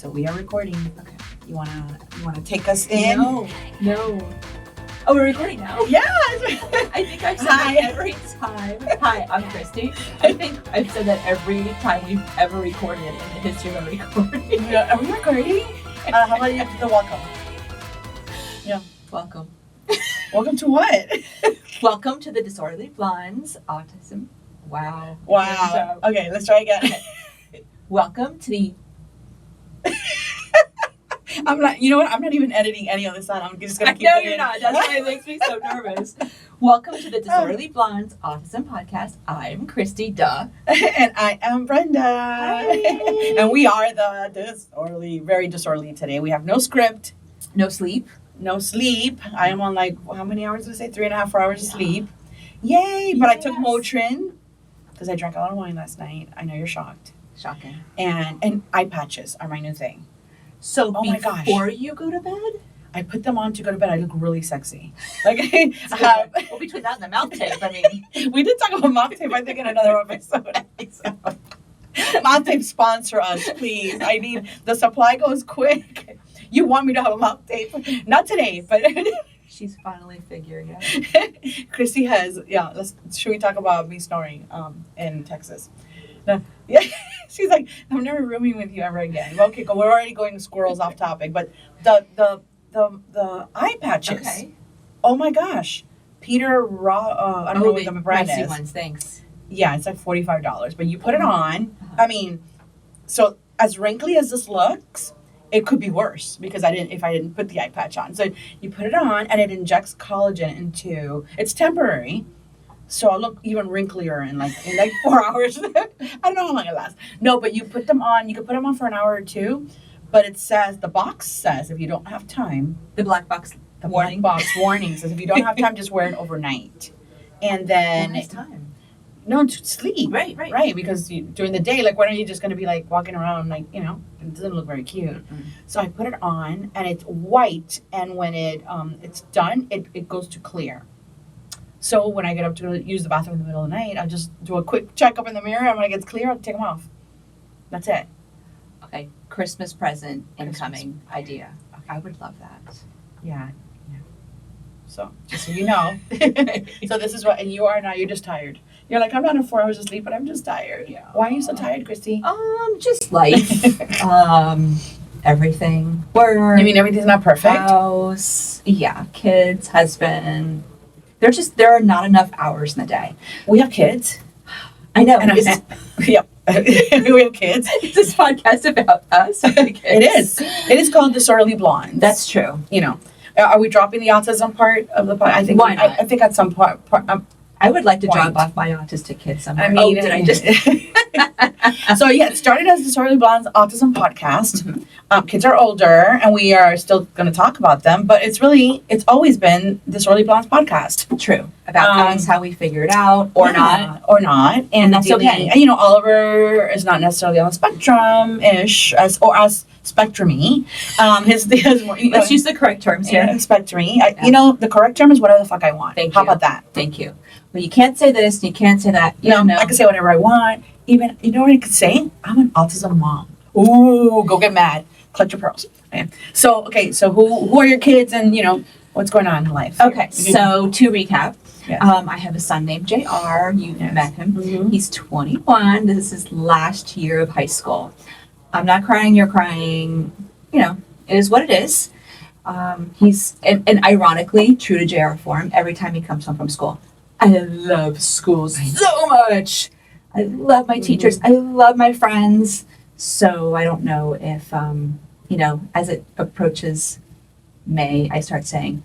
So we are recording. Okay. You wanna take us in? No. Oh, we're recording now? Yes! I think I've said that every time. Hi, I'm Kristi. I think I've said that every time we've ever recorded in the history of recording. Yeah, are we recording? How about you do the welcome? Yeah. Welcome. Welcome to what? Welcome to the Disorderly Blondes, Autism. Wow. Wow. Okay, let's try again. Welcome to the... I'm not even editing any of this out. I'm just going to keep No, it you're in. not. That's why it makes me so nervous. Welcome to the Disorderly Blondes Autism Podcast. I'm Kristi, duh. And I am Brenda. Hi. And we are the very disorderly today. We have no script. No sleep. No sleep. I am on how many hours did I say? 3.5 hours of sleep. Yay! But I took Motrin because I drank a lot of wine last night. I know you're shocked. Shocking. And eye patches are my new thing. So Oh my gosh. before you go to bed? I put them on to go to bed. I look really sexy. Well, Between that and the mouth tape, I mean. we did talk about mouth tape, I think, in another episode. So, mouth tape sponsor us, please. I need, the supply goes quick. You want me to have a mouth tape? Not today, but... She's finally figuring it out. Kristi has, should we talk about me snoring in Texas? No, yeah, she's like, I'm never rooming with you ever again. Well, okay, we're already going squirrels off topic, but the eye patches. Okay. Oh my gosh, Peter I don't know what the brand pricey is. Ones, thanks. Yeah, it's like $45, but you put it on. I mean, so as wrinkly as this looks, it could be worse because if I didn't put the eye patch on. So you put it on and it injects collagen into. It's temporary. So I'll look even wrinklier in 4 hours. I don't know how long it lasts. No, but you put them on. You can put them on for an hour or two. But the box says if you don't have time. The black box warning. Black box warning says if you don't have time, just wear it overnight. And then. Nice time. No, to sleep. Right. Right, because during the day, when are you just going to be walking around it doesn't look very cute. Mm-mm. So I put it on and it's white. And when it's done, it goes to clear. So when I get up to use the bathroom in the middle of the night, I'll just do a quick checkup in the mirror, and when it gets clear, I'll take them off. That's it. Okay, Christmas present incoming idea. Okay. I would love that. Yeah. So, just so you know. So this is what, and you are now, you're just tired. You're like, I'm not in 4 hours of sleep, but I'm just tired. Yeah. Why are you so tired, Kristi? Just life. Everything. Work. You mean everything's not perfect? House. Yeah, kids, husband. There are not enough hours in the day. We have kids. I know. And yep. We have kids. Is this podcast about us? It is. It is called Disorderly Blondes. That's true. Are we dropping the autism part of the podcast? I think. Why not? I think at some point. I would like to Point. drop off my autistic kid somewhere. I mean, did I just? So it started as Disorderly Blondes Autism Podcast. Mm-hmm. Kids are older, and we are still going to talk about them. But it's always been Disorderly Blondes Podcast. True. About us, how we figured out, or not. And that's okay. And, Oliver is not necessarily on the spectrum-ish, as spectrum-y. Let's use the correct terms here. Yeah, spectrum-y. The correct term is whatever the fuck I want. How about that? Thank you. Well, you can't say this, you can't say that. I can say whatever I want. Even, you know what I could say? I'm an autism mom. Ooh, go get mad. Clutch your pearls. Okay. So who are your kids and, what's going on in life? Okay, so to recap, Yes. I have a son named JR. You met him. Mm-hmm. He's 21. This is his last year of high school. I'm not crying, you're crying. It is what it is. He's, and ironically, true to JR form, every time he comes home from school, I love school so much. I love my teachers. I love my friends. So I don't know if, as it approaches May, I start saying,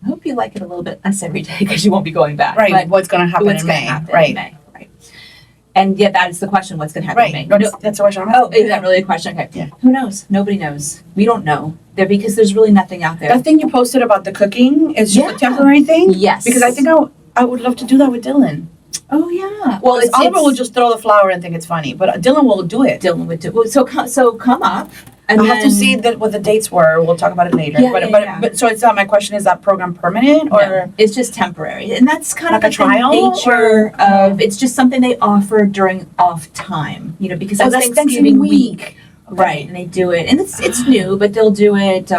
I hope you like it a little bit less every day because you won't be going back. Right. But what's going to happen in May? Right. In May. Right. And yet that is the question. What's going to happen in May? No, that's the question I'm asking. Is that really a question? Okay. Yeah. Who knows? Nobody knows. We don't know. Because there's really nothing out there. That thing you posted about the cooking is just a temporary thing? Yes. Because I think I would love to do that with Dylan. Oh, yeah. Well, Oliver will just throw the flour and think it's funny, but Dylan will do it. Dylan would do it. So come up. And I'll have to see what the dates were. We'll talk about it later. Yeah, But so it's not my question. Is that program permanent or no, it's just temporary? And that's kind like of a trial the nature of it's just something they offer during off time. Because that's that's Thanksgiving week. Right, and they do it, and it's new, but they'll do it,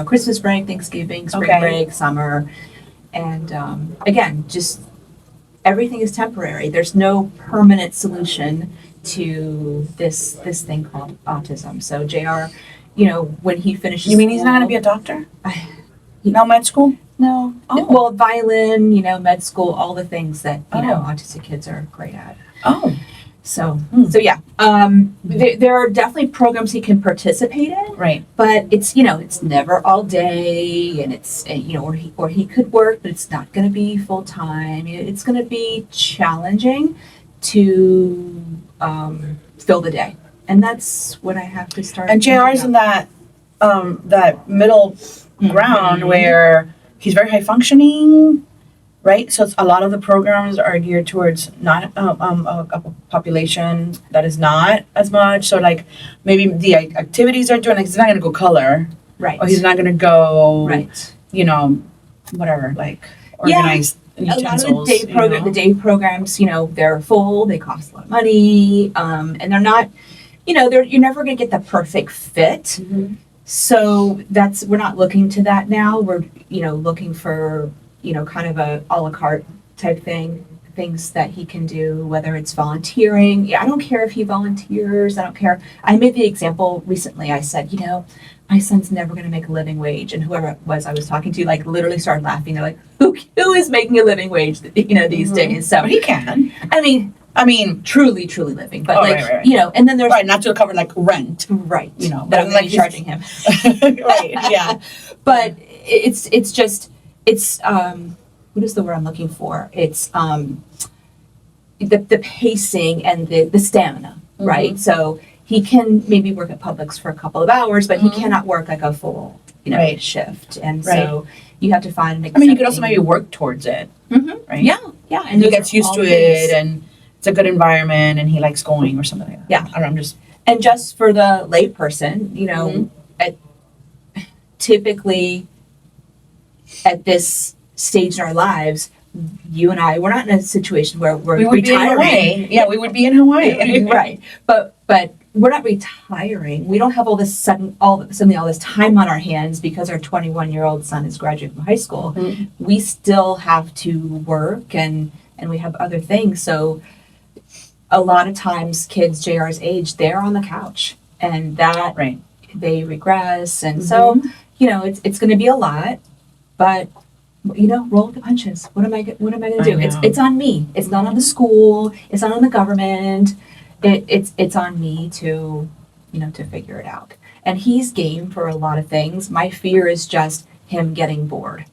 Christmas break, Thanksgiving, spring break, summer, and again, just everything is temporary. There's no permanent solution to this thing called autism. So JR, when he finishes, You mean he's not going to be a doctor? No med school? No. Oh. Well, violin, med school, all the things that autistic kids are great at. Oh. So yeah, there are definitely programs he can participate in, Right. but it's never all day, and it's or he could work, but it's not going to be full time. It's going to be challenging to fill the day, and that's what I have to start. And JR's in that middle ground where he's very high functioning. Right, so it's, a lot of the programs are geared towards not a population that is not as much. So like maybe the activities are doing, like he's not gonna go color, Right. or he's not gonna go, Right. Whatever, like organize utensils. A lot of the day programs, they're full, they cost a lot of money, and they're not, you're never gonna get the perfect fit. Mm-hmm. So we're not looking to that now. We're looking for kind of a a la carte type things that he can do, whether it's volunteering. Yeah, I don't care if he volunteers. I don't care. I made the example recently. I said, my son's never going to make a living wage. And whoever it was I was talking to, like, literally started laughing. They're like, who is making a living wage, these days? So But he can. I mean, truly living. But right. And then there's... Right, not to cover, like, rent. Right. But I'm going to be charging him. Right, yeah. But it's just... It's what is the word I'm looking for? It's the pacing and the stamina, right? So he can maybe work at Publix for a couple of hours, but he cannot work like a full shift. And so you have to find an you could also maybe work towards it, right? Yeah, And he gets used to it, and it's a good environment, and he likes going or something like that. Yeah. I don't know, And just for the lay person, typically at this stage in our lives, you and I, we're not in a situation where we're retiring. We would be in Hawaii. Right. But we're not retiring. We don't have all this time on our hands because our 21-year-old son is graduating from high school. Mm-hmm. We still have to work and we have other things. So a lot of times kids JR's age, they're on the couch, and that they regress. And so, it's going to be a lot. But roll with the punches. What am I going to do? It's on me. It's not on the school. It's not on the government. It's on me to figure it out. And he's game for a lot of things. My fear is just him getting bored.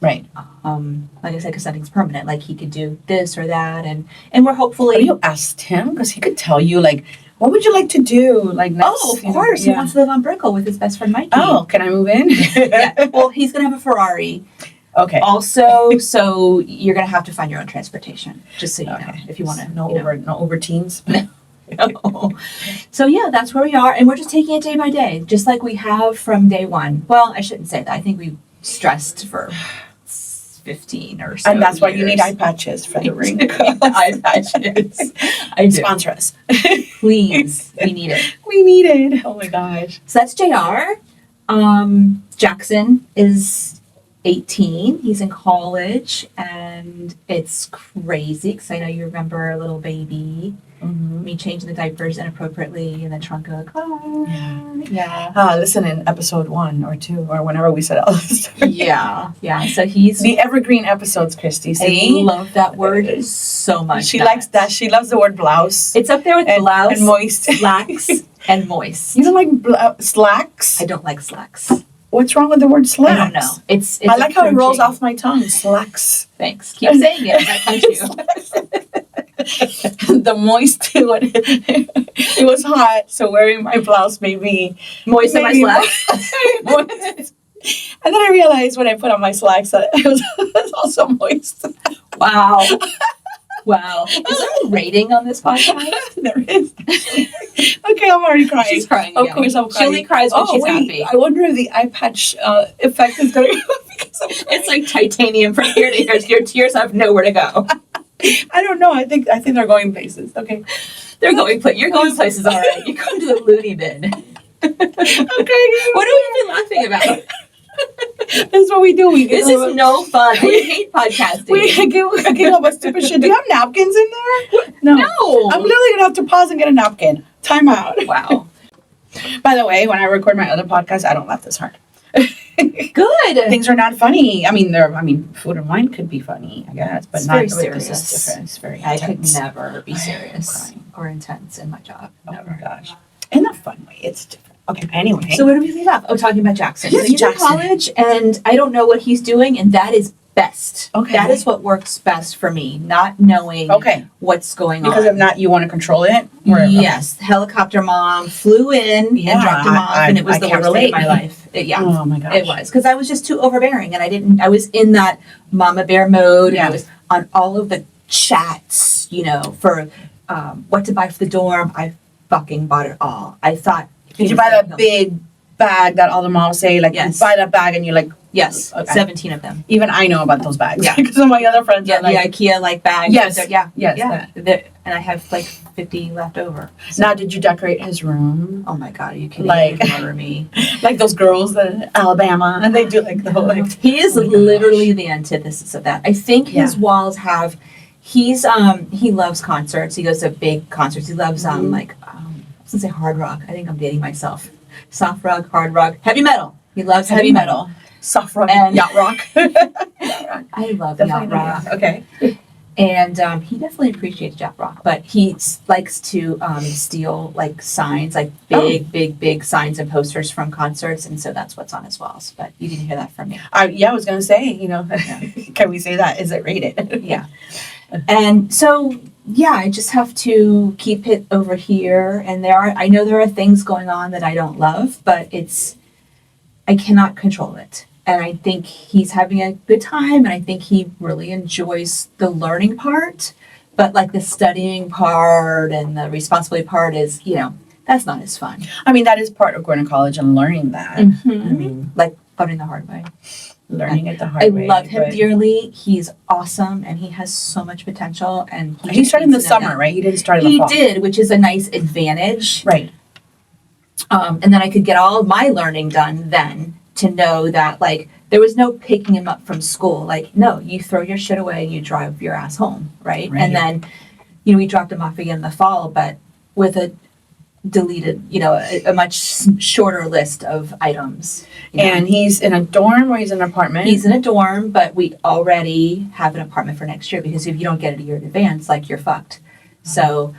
Right. Like I said, because nothing's permanent. Like he could do this or that, and we're hopefully. Have you asked him? Because he could tell you, like, what would you like to do? Like, next, of course, he wants to live on Brickell with his best friend Mikey. Oh, can I move in? Yeah. Well, he's gonna have a Ferrari. Okay. Also, so you're gonna have to find your own transportation, just so you know, if you want to. No over teens. No. So yeah, that's where we are, and we're just taking it day by day, just like we have from day one. Well, I shouldn't say that. I think we stressed for 15 or so. And that's why you years. need eye patches for the ring. Eye patches. I do. Sponsor us. Please. We need it. We need it. Oh my gosh. So that's JR. Jackson is 18. He's in college, and it's crazy because I know you remember a little baby. Me changing the diapers inappropriately in the trunk of the car. Yeah. Listen in episode 1 or 2 or whenever we said all this stuff. Yeah. So he's the evergreen episodes, Kristi. See? I love that word so much. She likes that. She loves the word blouse. It's up there with blouse and moist, slacks, and moist. You don't like slacks? I don't like slacks. What's wrong with the word slacks? I don't know. It's I like how it rolls off my tongue. Slacks. Thanks. Keep saying it. I punch you. The moist one. It was hot, so wearing my blouse made me moist in my slacks. And then I realized when I put on my slacks that it was also moist. Wow. Is there a rating on this podcast? There is. Okay, I'm already crying. She's crying. Of course, I'm crying. She only cries when she's happy. I wonder if the eye patch effect is going to because it's like titanium from ear to ear. Your tears have nowhere to go. I don't know. I think they're going places. Okay. You're going places, all right. You're going to the loony bin. Okay. What are we even laughing about? That's what we do. This is no fun. I hate podcasting. We give up a stupid shit. Do you have napkins in there? No. I'm literally gonna have to pause and get a napkin. Time out. Wow. By the way, when I record my other podcast, I don't laugh this hard. Good. Things are not funny. I mean, food and wine could be funny, I guess, but It's not very this serious. is different. It's very I could intense. never be serious or intense in my job. Oh Never. my gosh. In a fun way. It's different. Okay, anyway. So where do we leave off? Oh, talking about Jackson. Yes, So he's Jackson. in college, and I don't know what he's doing, and that is best. Okay. That is what works best for me, not knowing what's going because on. if not, you want to control it? Or- Yes, helicopter mom flew in and dropped him off, and it was the can't worst day of relate. my life. Oh my gosh. It was because I was just too overbearing, and I was in that mama bear mode, and I was on all of the chats, for what to buy for the dorm. I fucking bought it all. I thought. Did you buy that big bag that all the moms say? Like, Yes. you buy that bag and you're like, Yes, Okay. 17 of them. even I know about those bags. Yeah. Because of my other friends Yeah, are like, the IKEA bags. Yes, Yeah. yes, Yeah. And I have 50 left over. now did you decorate his room? Oh my God, are you kidding Like- me? Murder me. Like those girls in Alabama, and they do like the whole like. He is Oh my literally the antithesis of that. I think his Yeah. walls have. He loves concerts. He goes to big concerts. He loves I was gonna say hard rock. I think I'm dating myself. Soft rock, hard rock, heavy metal. He loves heavy metal. Soft rock, And- yacht rock. I love Definitely yacht rock. Okay. And he definitely appreciates yacht rock, but he likes to steal like signs, like big signs and posters from concerts, and so that's what's on his walls. But you didn't hear that from me. I was gonna say, can we say that? Is it rated? Yeah. And so, I just have to keep it over here. And I know there are things going on that I don't love, but I cannot control it. And I think he's having a good time, and I think he really enjoys the learning part. But like the studying part and the responsibility part is, that's not as fun. I mean, that is part of going to college and learning that. Mm-hmm. I mean, Like learning the hard way. learning it the hard I way. love him but- dearly. He's awesome, and he has so much potential. And He started in the needs to know summer, that. right? He didn't start in the He fall. did, which is a nice advantage. Right. And then I could get all of my learning done then to know that, like, there was no picking him up from school. Like, no, you throw your shit away and you drive your ass home, right? Right. And then, we dropped him off again in the fall, but with a deleted, a much shorter list of items. And he's in a dorm or he's in an apartment? He's in a dorm, but we already have an apartment for next year because if you don't get it a year in advance, like, you're fucked. So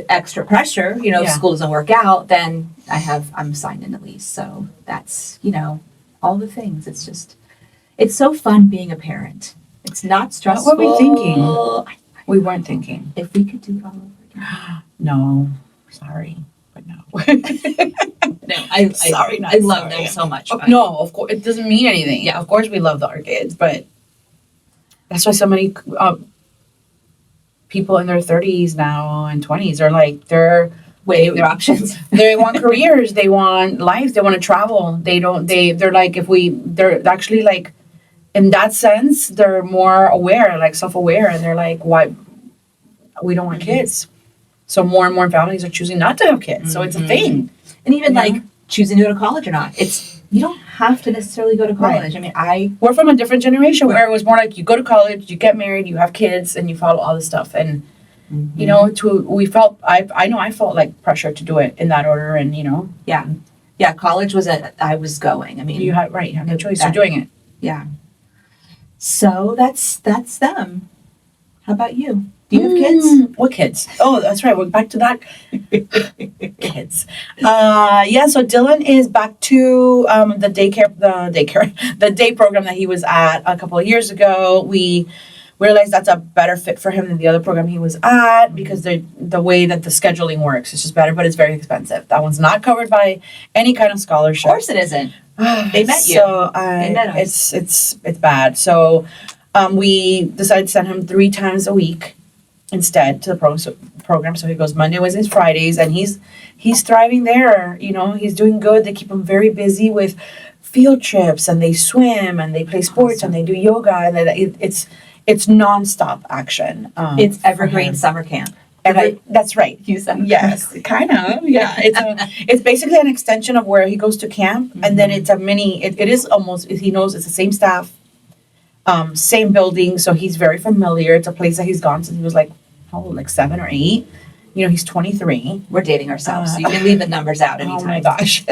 extra pressure, if school doesn't work out, then I'm signed in a lease. So that's, all the things. It's so fun being a parent. It's not stressful. What were we thinking? We weren't thinking. If we could do it all over again. No. Sorry. But no. No, Sorry, not I love sorry. them so much. Oh, but- no, of course. It doesn't mean anything. Yeah. Of course we love our kids, but that's why so many people in their 30s now and 20s are like, Weighing their options. they want careers, they want life, they want to travel. They're like, they're actually like, in that sense, they're more aware, like self-aware, and they're like, why we don't want kids. So more and more families are choosing not to have kids. So it's a thing. And even Yeah. like choosing to go to college or not. You don't have to necessarily go to college. Right. I mean, We're from a different generation where it was more like you go to college, you get married, you have kids, and you follow all this stuff. And I felt like pressure to do it in that order, and yeah, college was I was going. I mean, you have no choice. You're doing it. yeah. So that's them. How about you? Do you have kids? What kids? Oh, that's right. We're back to that. Kids. So Dylan is back to the day program that he was at a couple of years ago. We realized that's a better fit for him than the other program he was at because the way that the scheduling works is just better, but it's very expensive. That one's not covered by any kind of scholarship. Of course it isn't. They met you. So They met us. it's bad. So we decided to send him 3 times a week instead to the program. So he goes Monday, Wednesdays, Fridays, and he's thriving there. He's doing good. They keep him very busy with field trips, and they swim, and they play sports, and they do yoga, and it's nonstop action. It's for evergreen him. summer camp. That's right. You said Yes, kind of. Yeah, it's basically an extension of where he goes to camp, and then it's a mini. It is almost. He knows it's the same staff, same building, so he's very familiar. It's a place that he's gone since he was like, how old, like 7 or 8. You know, he's 23. We're dating ourselves, so you can leave the numbers out anytime. Oh my gosh,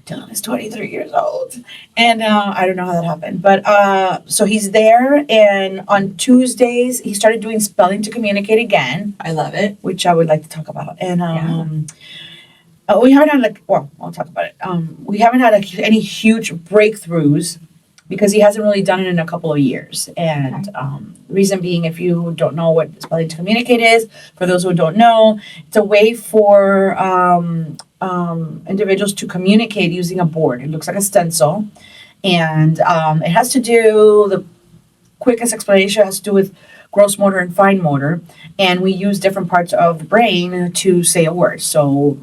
Dylan is 23 years old, and I don't know how that happened, but so he's there, and on Tuesdays he started doing spelling to communicate again. I love it. Which I would like to talk about, and we haven't had I'll talk about it. We haven't had any huge breakthroughs because he hasn't really done it in a couple of years. And reason being, if you don't know what spelling to communicate is, for those who don't know, it's a way for individuals to communicate using a board. It looks like a stencil, and it has to do, the quickest explanation has to do with gross motor and fine motor, and we use different parts of the brain to say a word. So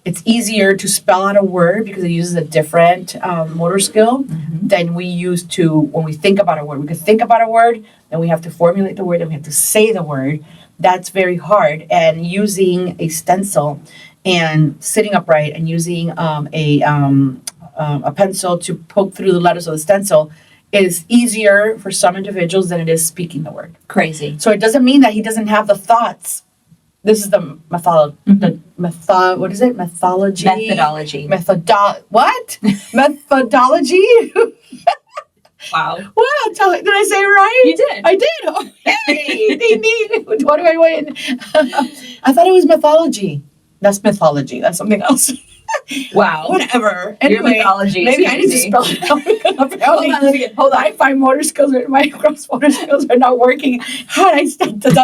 it's easier to spell out a word because it uses a different motor skill than we use to when we think about a word. We could think about a word, then we have to formulate the word, then we have to say the word. That's very hard. And using a stencil and sitting upright and using a pencil to poke through the letters of the stencil is easier for some individuals than it is speaking the word. Crazy. So it doesn't mean that he doesn't have the thoughts. This is the what is it? Methodology. What? Methodology? Wow. Wow, did I say it right? You did. I did. Oh, hey, ding, ding. What do I win? I thought it was mythology. That's mythology. That's something else. Wow. Whatever. Your Anyway, mythology maybe is I need to crazy. spell it out because apparently Hold on. my fine motor skills or my gross motor skills are not working. Had I spelled it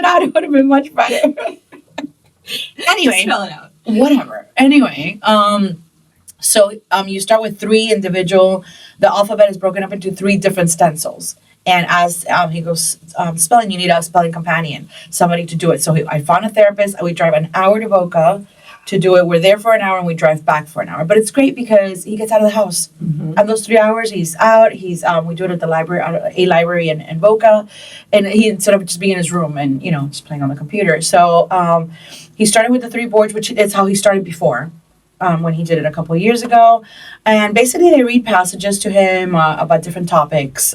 out, it would have been much better. Anyway, Spell it out. whatever. Anyway, so you start with 3 individual. The alphabet is broken up into 3 different stencils. And as he goes spelling, you need a spelling companion, somebody to do it. So I found a therapist. We drive an hour to Boca to do it. We're there for an hour and we drive back for an hour. But it's great because he gets out of the house. And those 3 hours, he's out. We do it at the library, a library in Boca. And he, instead of just being in his room and, just playing on the computer. So he started with the 3 boards, which is how he started before. When he did it a couple of years ago. And basically they read passages to him about different topics,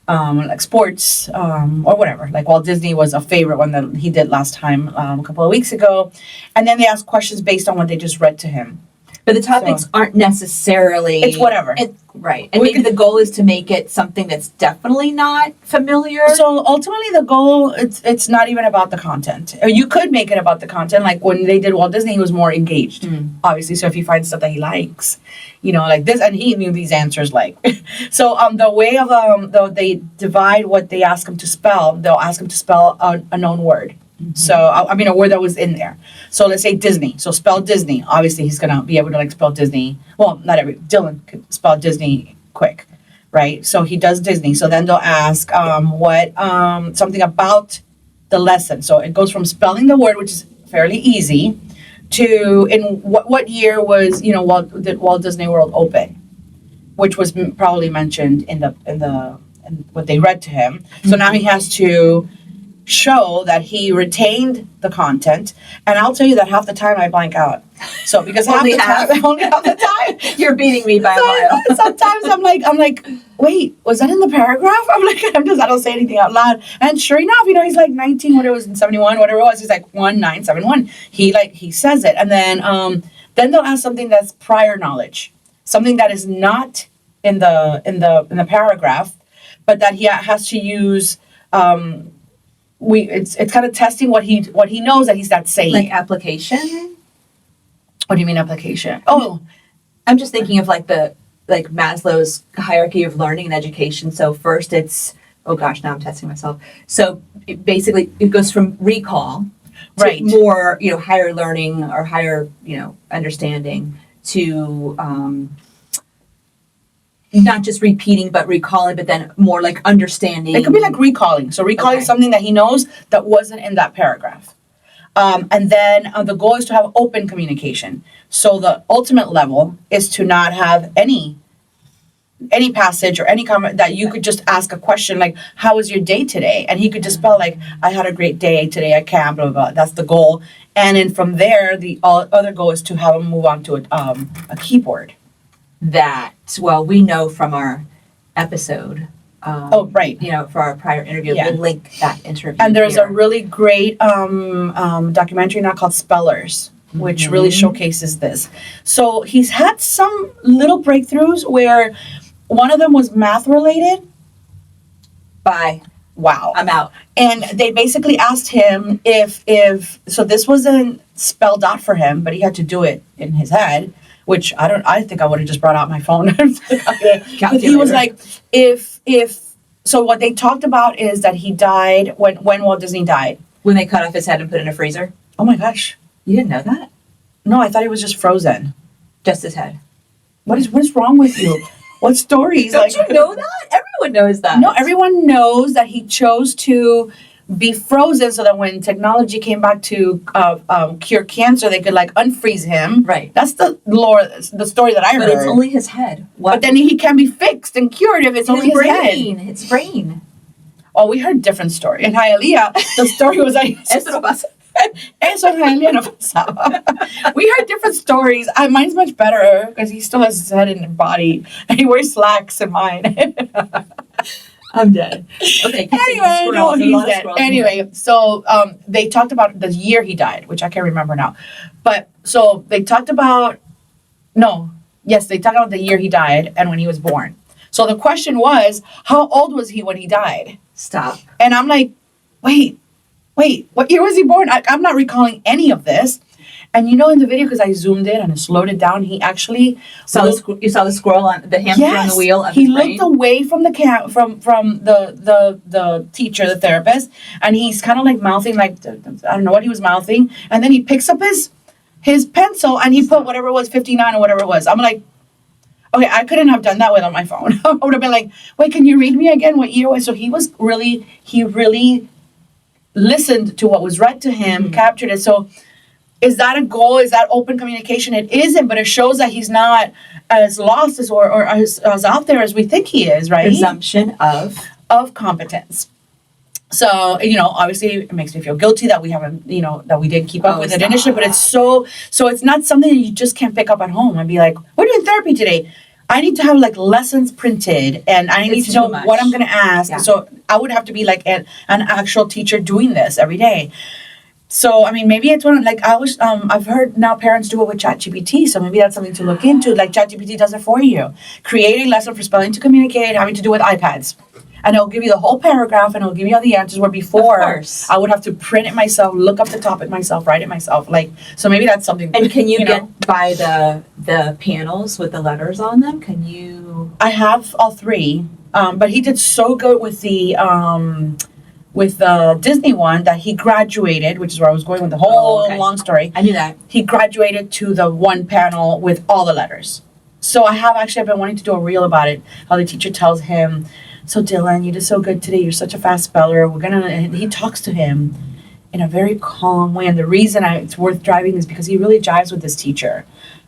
like sports or whatever. Like Walt Disney was a favorite one that he did last time a couple of weeks ago. And then they ask questions based on what they just read to him. But the topics aren't necessarily... It's whatever. Right. And maybe the goal is to make it something that's definitely not familiar. So ultimately the goal, it's not even about the content. You could make it about the content. Like when they did Walt Disney, he was more engaged, obviously. So if he finds stuff that he likes, like this, and he knew these answers like. So the way of, they divide what they ask him to spell. They'll ask him to spell a known word. So, a word that was in there. So let's say Disney. So spell Disney. Obviously, he's going to be able to spell Disney. Well, Dylan could spell Disney quick, right? So he does Disney. So then they'll ask something about the lesson. So it goes from spelling the word, which is fairly easy, to in what year was, Walt Disney World open, which was probably mentioned in what they read to him. So now he has to show that he retained the content, and I'll tell you that half the time I blank out. So because only half the time You're beating me by a mile. Sometimes I'm like, wait, was that in the paragraph? I don't say anything out loud. And sure enough, he's like 19, whatever it was in 71, whatever it was, he's like 1971. He says it, and then they'll ask something that's prior knowledge, something that is not in the paragraph, but that he has to use. It's kind of testing what he knows that he's not saying. Like application? What do you mean application? Oh, I'm just thinking of Maslow's hierarchy of learning and education. So first it's, oh gosh, now I'm testing myself. So basically it goes from recall to right, more, higher learning or higher, understanding to not just repeating, but recalling, but then more like understanding. It could be like recalling. So recalling something that he knows that wasn't in that paragraph. And then the goal is to have open communication. So the ultimate level is to not have any any passage or any comment that you could just ask a question like, how was your day today? And he could just spell like, I had a great day today at camp, blah, blah, blah. That's the goal. And then from there, the other goal is to have him move on to a keyboard. Well, we know from our episode. Right. You know, for our prior interview, Yeah. we'll link that interview. And there's here. a really great documentary now called Spellers, which really showcases this. So he's had some little breakthroughs where one of them was math related. Bye. Wow. I'm out. And they basically asked him if so this wasn't spelled out for him, but he had to do it in his head, which I think I would have just brought out my phone. But he was like, if so what they talked about is that he died when Walt Disney died. When they cut off his head and put it in a freezer. Oh my gosh. You didn't know that? No, I thought he was just frozen. Just his head. What is wrong with you? What stories? Don't you know that? Everyone knows that. No, everyone knows that he chose to be frozen so that when technology came back to cure cancer, they could like unfreeze him. Right. That's the story that I heard. But it's only his head. What? But then he can be fixed and cured if it's only his head. His brain. Oh, we heard different story. In Hialeah, the story was like... Eso no pasa. Eso en Hialeah no pasaba. We heard different stories. Mine's much better because he still has his head in his body. And he wears slacks in mine. I'm dead. Okay. Anyway, no, he's dead. Anyway, so they talked about the year he died, which I can't remember now. But so they talked about... they talked about the year he died and when he was born. So the question was, how old was he when he died? Stop. And I'm like, wait, what year was he born? I'm not recalling any of this. And you know, in the video, because I zoomed in and slowed it down, he actually you saw the squirrel on the hamster on the wheel of he his brain? looked away from the from the teacher, the therapist, and he's kind of like mouthing, like I don't know what he was mouthing, and then he picks up his pencil and he put whatever it was, 59 or whatever it was. I'm like, okay, I couldn't have done that without my phone. I would have been like, wait, can you read me again what year it was? So he really listened to what was read to him, captured it. So is that a goal? Is that open communication? It isn't, but it shows that he's not as lost as or as out there as we think he is, right? Presumption of competence. So, obviously it makes me feel guilty that we haven't, that we didn't keep up with it initially, but it's so it's not something that you just can't pick up at home and be like, we're doing therapy today. I need to have like lessons printed and I need to know what I'm going to ask. Yeah. So I would have to be like an actual teacher doing this every day. So, I mean, maybe it's one, like I've heard now parents do it with ChatGPT. So maybe that's something to look into. Like ChatGPT does it for you. Create a lesson for spelling to communicate, having to do with iPads. And it'll give you the whole paragraph and it'll give you all the answers where before I would have to print it myself, look up the topic myself, write it myself. Like, so maybe that's something. And can you get by the panels with the letters on them? Can you? I have all three. But he did so good with the Disney one that he graduated, which is where I was going with the whole long story. I knew that. He graduated to the one panel with all the letters. So I've been wanting to do a reel about it, how the teacher tells him, so Dylan, you did so good today. You're such a fast speller. And he talks to him in a very calm way. And the reason it's worth driving is because he really jives with this teacher.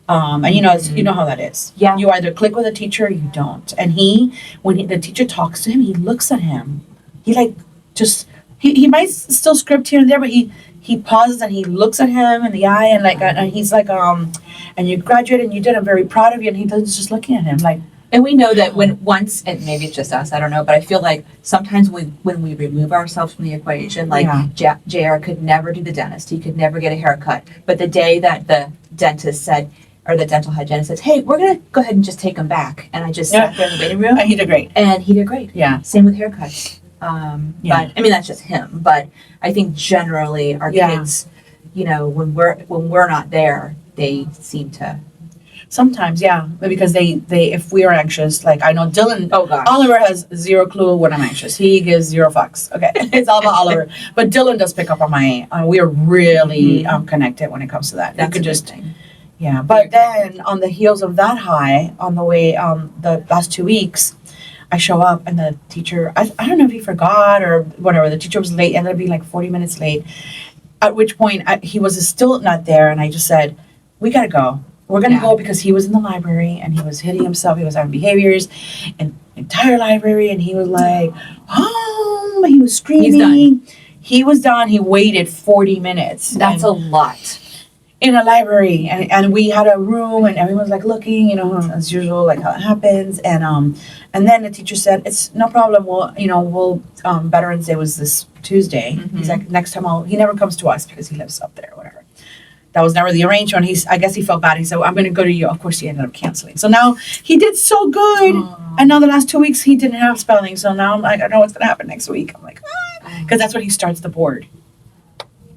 And you know how that is. Yeah. You either click with a teacher or you don't. And when the teacher talks to him, he looks at him. He he might still script here and there, but he pauses and he looks at him in the eye and he's like, and you graduated and you did. I'm very proud of you. And he's just looking at him like. And we know that and maybe it's just us, I don't know, but I feel like sometimes when we remove ourselves from the equation, like JR could never do the dentist, he could never get a haircut. But the day that the dentist said, or the dental hygienist says, hey, we're going to go ahead and just take him back. And I just sat there in the waiting room. And he did great. Yeah. Same with haircuts. But I mean, that's just him. But I think generally our kids, when we're not there, they seem to. Sometimes, yeah, because they if we are anxious, like I know Dylan, Oliver has zero clue when I'm anxious. He gives zero fucks. Okay, it's all about Oliver. But Dylan does pick up on my. We are really connected when it comes to that. That's a good thing. Yeah, but then on the heels of that high, on the way the last 2 weeks, I show up and the teacher, I don't know if he forgot or whatever. The teacher was late, ended up being like 40 minutes late. At which point he was still not there, and I just said, "We gotta go. We're going to go because he was in the library and he was hitting himself. He was having behaviors in the entire library. And he was like, oh, he was screaming. He was done. He waited 40 minutes. That's a lot. In a library. And we had a room and everyone was like looking, you know, as usual, like how it happens. And then the teacher said, it's no problem. We'll Veterans Day was this Tuesday. Mm-hmm. He's like, next time he never comes to us because he lives up there or whatever. That was never the arrangement. I guess he felt bad. He said, well, I'm going to go to you. Of course, he ended up canceling. So now he did so good. Aww. And now the last 2 weeks, he didn't have spelling. So now I'm like, I don't know what's going to happen next week. I'm like, because that's when he starts the board.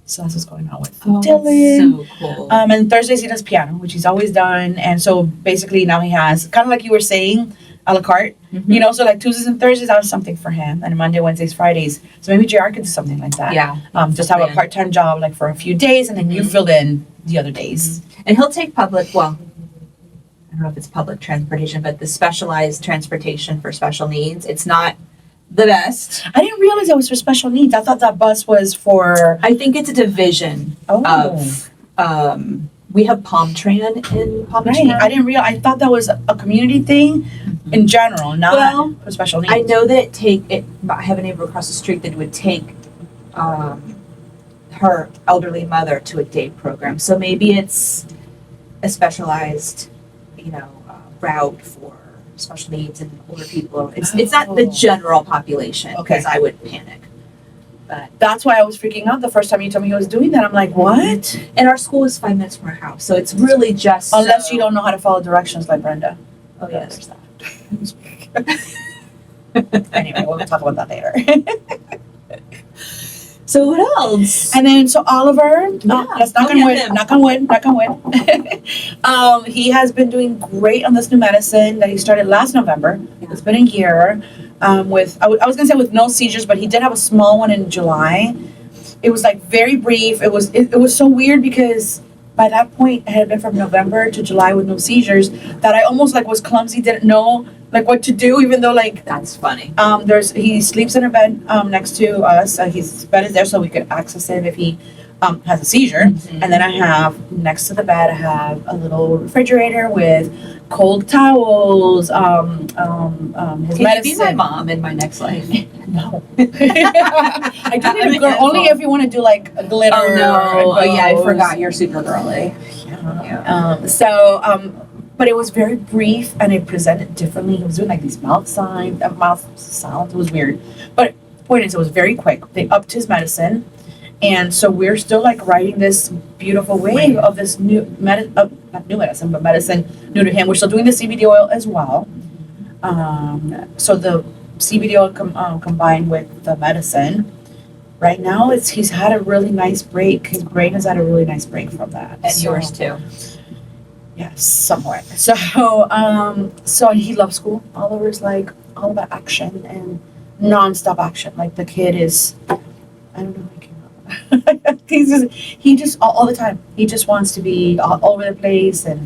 So that's what's going on with Dylan. So cool. And Thursdays he does piano, which he's always done. And so basically now he has, kind of like you were saying, a la carte. Mm-hmm. You know, so like Tuesdays and Thursdays, I was something for him. And Monday, Wednesdays, Fridays. So maybe JR could do something like that. Yeah. Just have a part-time job like for a few days and then you fill in the other days. Mm-hmm. And he'll take I don't know if it's public transportation, but the specialized transportation for special needs, it's not the best. I didn't realize it was for special needs. I thought that bus was for... I think it's a division of... we have Palmtran in Palmtran. Right. I didn't realize... I thought that was a community thing in general, not for special needs. I know that I have a neighbor across the street that would take her elderly mother to a day program. So maybe it's a specialized, route for special needs and older people. It's not the general population because I would panic. But that's why I was freaking out the first time you told me he was doing that. I'm like, what? And our school is 5 minutes from our house, so it's really just unless you don't know how to follow directions like Brenda. Oh yeah, there's that. Anyway, we'll talk about that later. So what else? And then so Oliver, let's knock on wood. He has been doing great on this new medicine that he started last November. It's been a year. I was gonna say with no seizures, but he did have a small one in July. It was like very brief. It was so weird because by that point it had been from November to July with no seizures that I almost like was clumsy, didn't know like what to do, even though like that's funny. He sleeps in a bed next to us. His bed is there so we could access him if he has a seizure. Mm-hmm. And then I have next to the bed I have a little refrigerator with cold towels, his Can medicine. you be my mom in my next life? No. I do need a girl only if you want to do like a glitter. Oh no! Oh yeah, I forgot you're super girly. Yeah. But it was very brief and it presented differently. He was doing like these mouth sounds. It was weird. But point is, it was very quick. They upped his medicine. And so we're still like riding this beautiful wave of this not new medicine, but medicine new to him. We're still doing the CBD oil as well. So the CBD oil combined with the medicine. Right now, he's had a really nice break. His brain has had a really nice break from that. And yours too. Yes, somewhat. So, so he loves school. Oliver's like all about action and nonstop action. Like the kid is, I don't know. He just all the time. He just wants to be all over the place and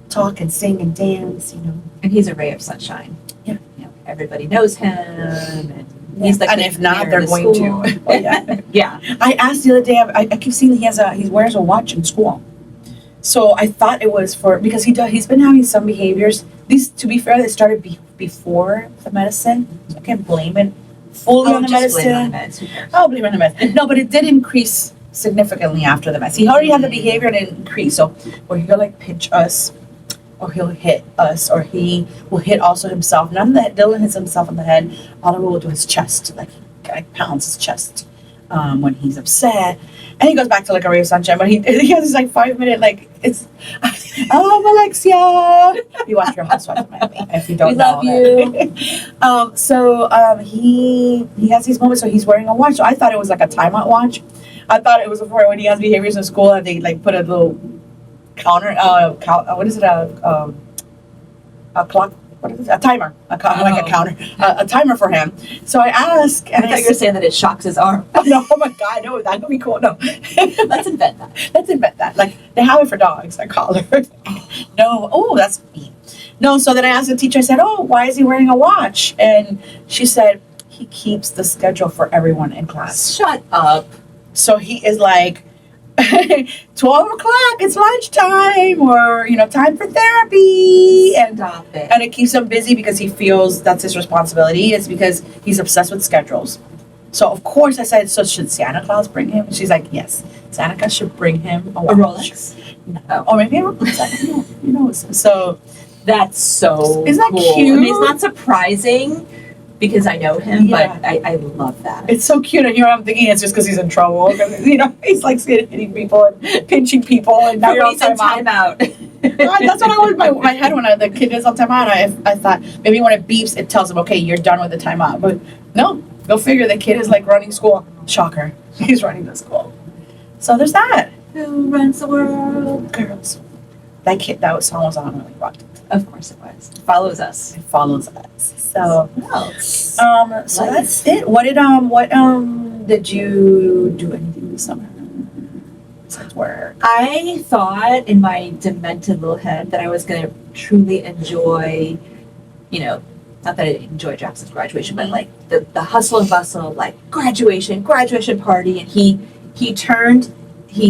talk and sing and dance. And he's a ray of sunshine. Yeah. Everybody knows him, and he's like. And if not, they're going to. Oh, yeah. Yeah. I asked the other day. I keep seeing he wears a watch in school. So I thought it was because he's been having some behaviors. These, to be fair, they started before the medicine. So I can't blame it fully on the medicine. I'll blame it on the medicine. No, but it did increase significantly after the medicine. He already had the behavior and it increased. So, or he'll like pinch us, or he'll hit us, or he will hit also himself. None of that. Dylan hits himself on the head. Oliver will do his chest, like pounds his chest when he's upset. And he goes back to like a ray of sunshine, but he has this like 5 minute like it's Alexia. You watch Your Housewives of Miami if you don't we know. Love you. So he has these moments. So he's wearing a watch. So I thought it was like a timeout watch. I thought it was for when he has behaviors in school and they like put a little counter. What is it? A clock. What is it? A timer. Like a counter. A timer for him. So I asked. And I thought you were saying that it shocks his arm. No, oh my God, no, that would be cool. No. Let's invent that. Like, they have it for dogs, I call her. No, oh, that's mean. No, so then I asked the teacher, I said, oh, why is he wearing a watch? And she said, he keeps the schedule for everyone in class. Shut up. So he is like, 12 o'clock, it's lunchtime, or, time for therapy. Stop it. And it keeps him busy because he feels that's his responsibility. It's because he's obsessed with schedules. So, of course, I said, so should Santa Claus bring him? She's like, yes, Santa Claus should bring him a watch. Rolex? No. Or maybe a Rolex. So, that's so isn't that cool. cute? I mean, it's not surprising because I know him, Yeah. but I love that. It's so cute, and I'm thinking it's just because he's in trouble. He's like hitting people and pinching people, and now you're on time out. That's what I was in my head when the kid is on time out. I thought maybe when it beeps, it tells him, okay, you're done with the timeout. But no, go figure. The kid is like running school. Shocker, he's running the school. So there's that. Who runs the world? Girls. That song was on when we rocked it. Of course it was. It follows us. It follows us. So, What else? so that's it. What did you do anything this summer? Besides work? I thought in my demented little head that I was going to truly enjoy, not that I didn't enjoy Jackson's graduation, but like the hustle and bustle of like graduation party. And he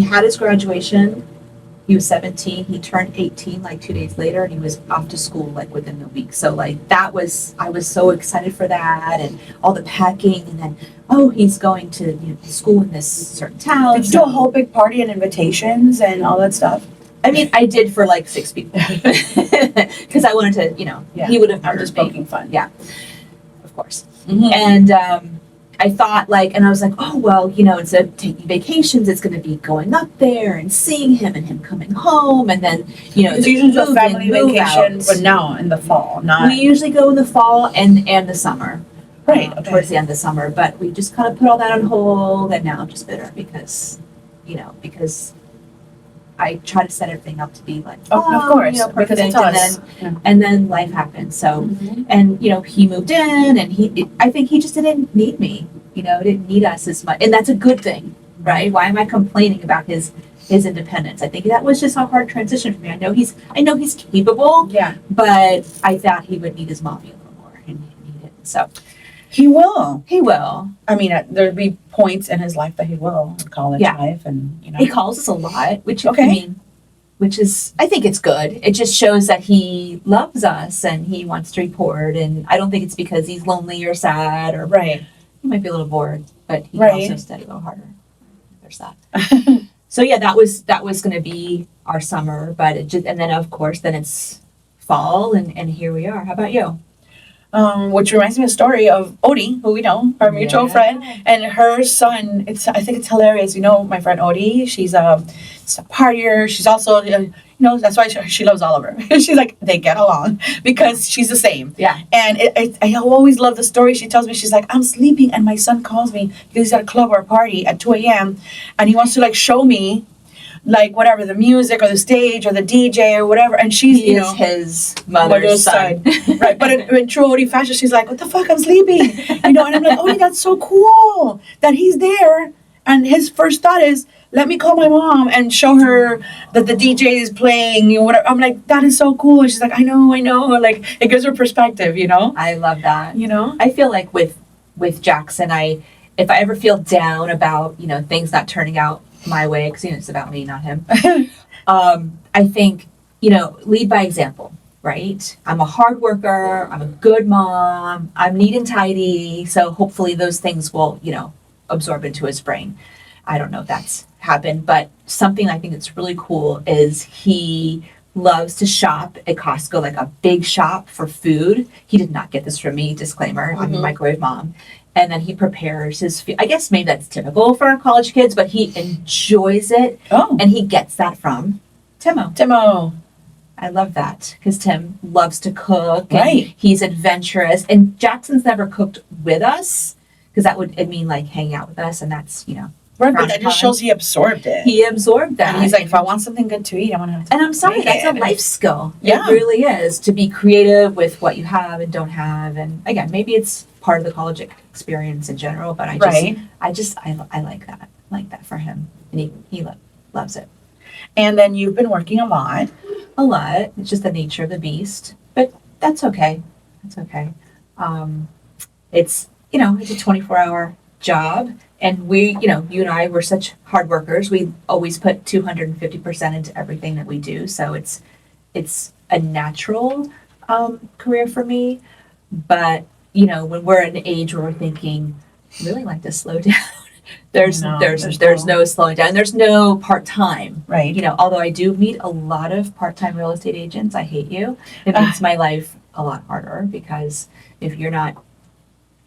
had his graduation. He was 17. He turned 18 like 2 days later, and he was off to school like within the week. So like I was so excited for that, and all the packing, and then he's going to school in this certain town. Did you do a whole big party and invitations and all that stuff? I mean, I did for like 6 people because I wanted to, he would have. I'm just poking fun. Yeah, of course. Mm-hmm. And I thought and I was like, oh, well, instead of taking vacations, it's going to be going up there and seeing him and him coming home. And then, it's usually a family vacation, out. but now in the fall, not. We usually go in the fall and the summer. Right, okay. Towards the end of the summer. But we just kind of put all that on hold. And now I'm just bitter because I try to set everything up to be like, of course, perfect. because it's us. And then life happened. So, and he moved in, and I think he just didn't need me. Didn't need us as much, and that's a good thing, right? Why am I complaining about his independence? I think that was just a hard transition for me. I know he's capable, Yeah, but I thought he would need his mommy a little more, and he didn't. So he will. he will. I mean, there'll be points in his life that he will, college life, and He calls us a lot, which Okay. which is, I think it's good. It just shows that he loves us and he wants to report. And I don't think it's because he's lonely or sad, or right. he might be a little bored, but he Right. can also study a little harder. There's that. So yeah, that was going to be our summer, but and then of course, then it's fall, and here we are. How about you? Which reminds me of a story of Odie, who we know, our mutual Yeah. friend, and her son. I think it's hilarious. My friend Odie. She's a partier. She's also, that's why she loves Oliver. She's like, they get along because she's the same. Yeah. And I always love the story. She tells me, she's like, I'm sleeping, and my son calls me because he's at a club or a party at 2 a.m. and he wants to show me. Whatever, the music or the stage or the DJ or whatever, and she's He is his mother's son. Right? But in true Odie fashion, she's like, "What the fuck? I'm sleeping," And I'm like, "Odie, that's so cool that he's there." And his first thought is, "Let me call my mom and show her that the DJ is playing." Whatever. I'm like, "That is so cool." And she's like, "I know." It gives her perspective. I love that. You I feel like with Jackson, if I ever feel down about things not turning out my way, because it's about me, not him. I think lead by example, right? I'm a hard worker. I'm a good mom. I'm neat and tidy. So hopefully those things will absorb into his brain. I don't know if that's happened, but something I think that's really cool is he loves to shop at Costco, like a big shop for food. He did not get this from me, disclaimer. I'm a microwave mom. And then he prepares his food. I guess maybe that's typical for our college kids, but he enjoys it. Oh. And he gets that from Timo. I love that because Tim loves to cook. And Right. he's adventurous. And Jackson's never cooked with us because that would mean hanging out with us. And that's, Right, but that just shows he absorbed it. he absorbed that. And he's like, if I want something good to eat, I want to. And I'm sorry, Make that's a it. life skill. Yeah. It really is, to be creative with what you have and don't have. And again, maybe it's part of the college experience in general, but I like that. I like that for him. And he loves it. And then you've been working a lot. A lot. It's just the nature of the beast. But that's okay. That's okay. It's a 24-hour job. And we, you and I were such hard workers. We always put 250% into everything that we do. So it's a natural career for me. But, when we're at an age where we're thinking, I really like to slow down. There's no slowing down. There's no part-time. Right. Although I do meet a lot of part-time real estate agents, I hate you. It makes my life a lot harder because if you're not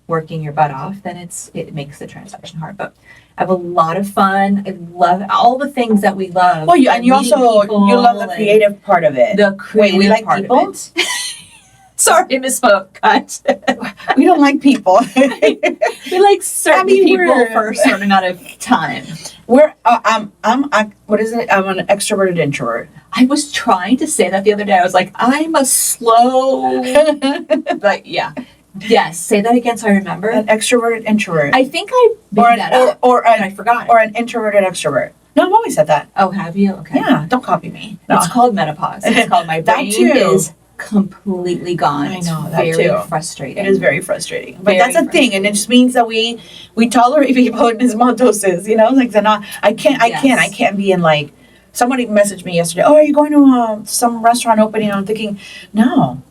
working your butt off, then it makes the transaction hard. But I have a lot of fun. I love all the things that we love. Well, you also you love the creative part of it. The creative we like part people? of it. Sorry, misspoke. Cut. We don't like people. We like certain people for a certain amount of time. I'm what is it? I'm an extroverted introvert. I was trying to say that the other day. I was like, I'm a slow, yeah. Yes, say that again so I remember. An extroverted introvert. I think I made that up, and I forgot. Or an introverted extrovert. No, I've always said that. Oh, have you? Okay. Yeah, don't copy me. No. It's called menopause. It's called my brain is completely gone. I know, it's that very too. Frustrating. It is very frustrating. But that's a thing, and it just means that we tolerate people in small doses, like they're not, I can't be in like, somebody messaged me yesterday, oh, are you going to some restaurant opening? I'm thinking, no,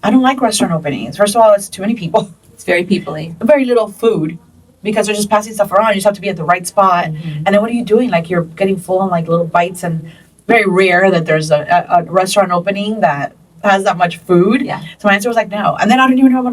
I don't like restaurant openings. First of all, it's too many people. It's very people-y. Very little food because they're just passing stuff around. You just have to be at the right spot. Mm-hmm. And then what are you doing? Like you're getting full on like little bites, and very rare that there's a restaurant opening that has that much food. Yeah. So my answer was like, no. And then I don't even know if I'm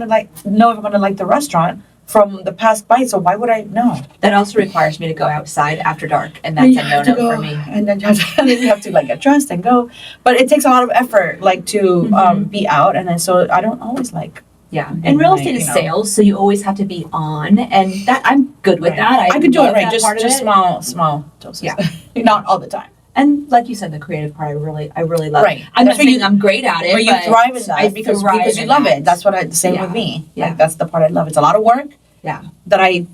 going to like the restaurant from the past bite. So why would I know? That also requires me to go outside after dark, and that's a no-no for me. And then you have to like get dressed and go. But it takes a lot of effort, like to be out. And then so I don't always like. Yeah, and real estate is sales, so you always have to be on, and that I'm good with that. I could do it right, just small doses. Yeah, not all the time. And like you said, the creative part, I really love. Right, I'm not saying I'm great at it, but you thrive in that because you love it. That's what same with me. Yeah, like, that's the part I love. It's a lot of work. Yeah, that I,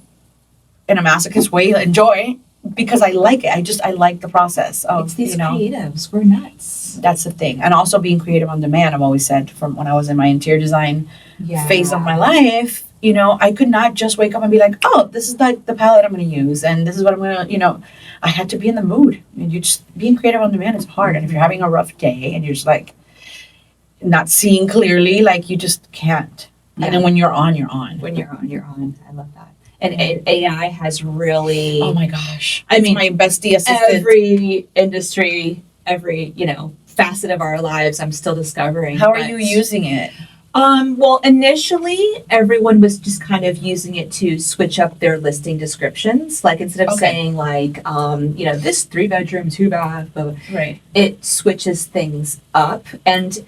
in a masochist way, enjoy because I like it. I like the process of. It's these creatives. We're nuts. That's the thing, and also being creative on demand. I've always said from when I was in my interior design phase of my life. I could not just wake up and be like, oh, this is like the palette I'm going to use, and this is what I'm going to, I had to be in the mood. And being creative on demand is hard, and if you're having a rough day and you're just like not seeing clearly, like you just can't. Yeah. And then when you're on, you're on. When you're on, you're on. I love that. And AI has really. Oh my gosh! I mean, my bestie assistant. Every industry, every facet of our lives, I'm still discovering. How are you using it? Well, initially, everyone was just kind of using it to switch up their listing descriptions. Like instead of saying like, this 3-bedroom, 2-bath, right? It switches things up, and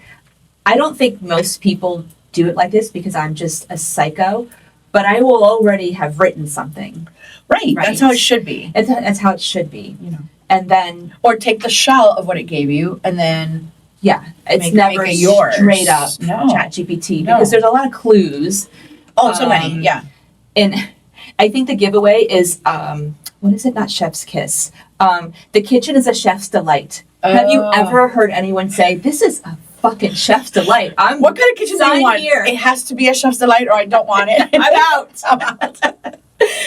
I don't think most people do it like this because I'm just a psycho. But I will already have written something. Right. That's how it should be. That's how it should be. And then or take the shell of what it gave you, and then. Yeah, it's never yours. Straight up ChatGPT because there's a lot of clues. Oh, so many, yeah. And I think the giveaway is, what is it? Not chef's kiss. The kitchen is a chef's delight. Have you ever heard anyone say, this is a fucking chef's delight? What kind of kitchen do you want? Here. It has to be a chef's delight or I don't want it. I'm out.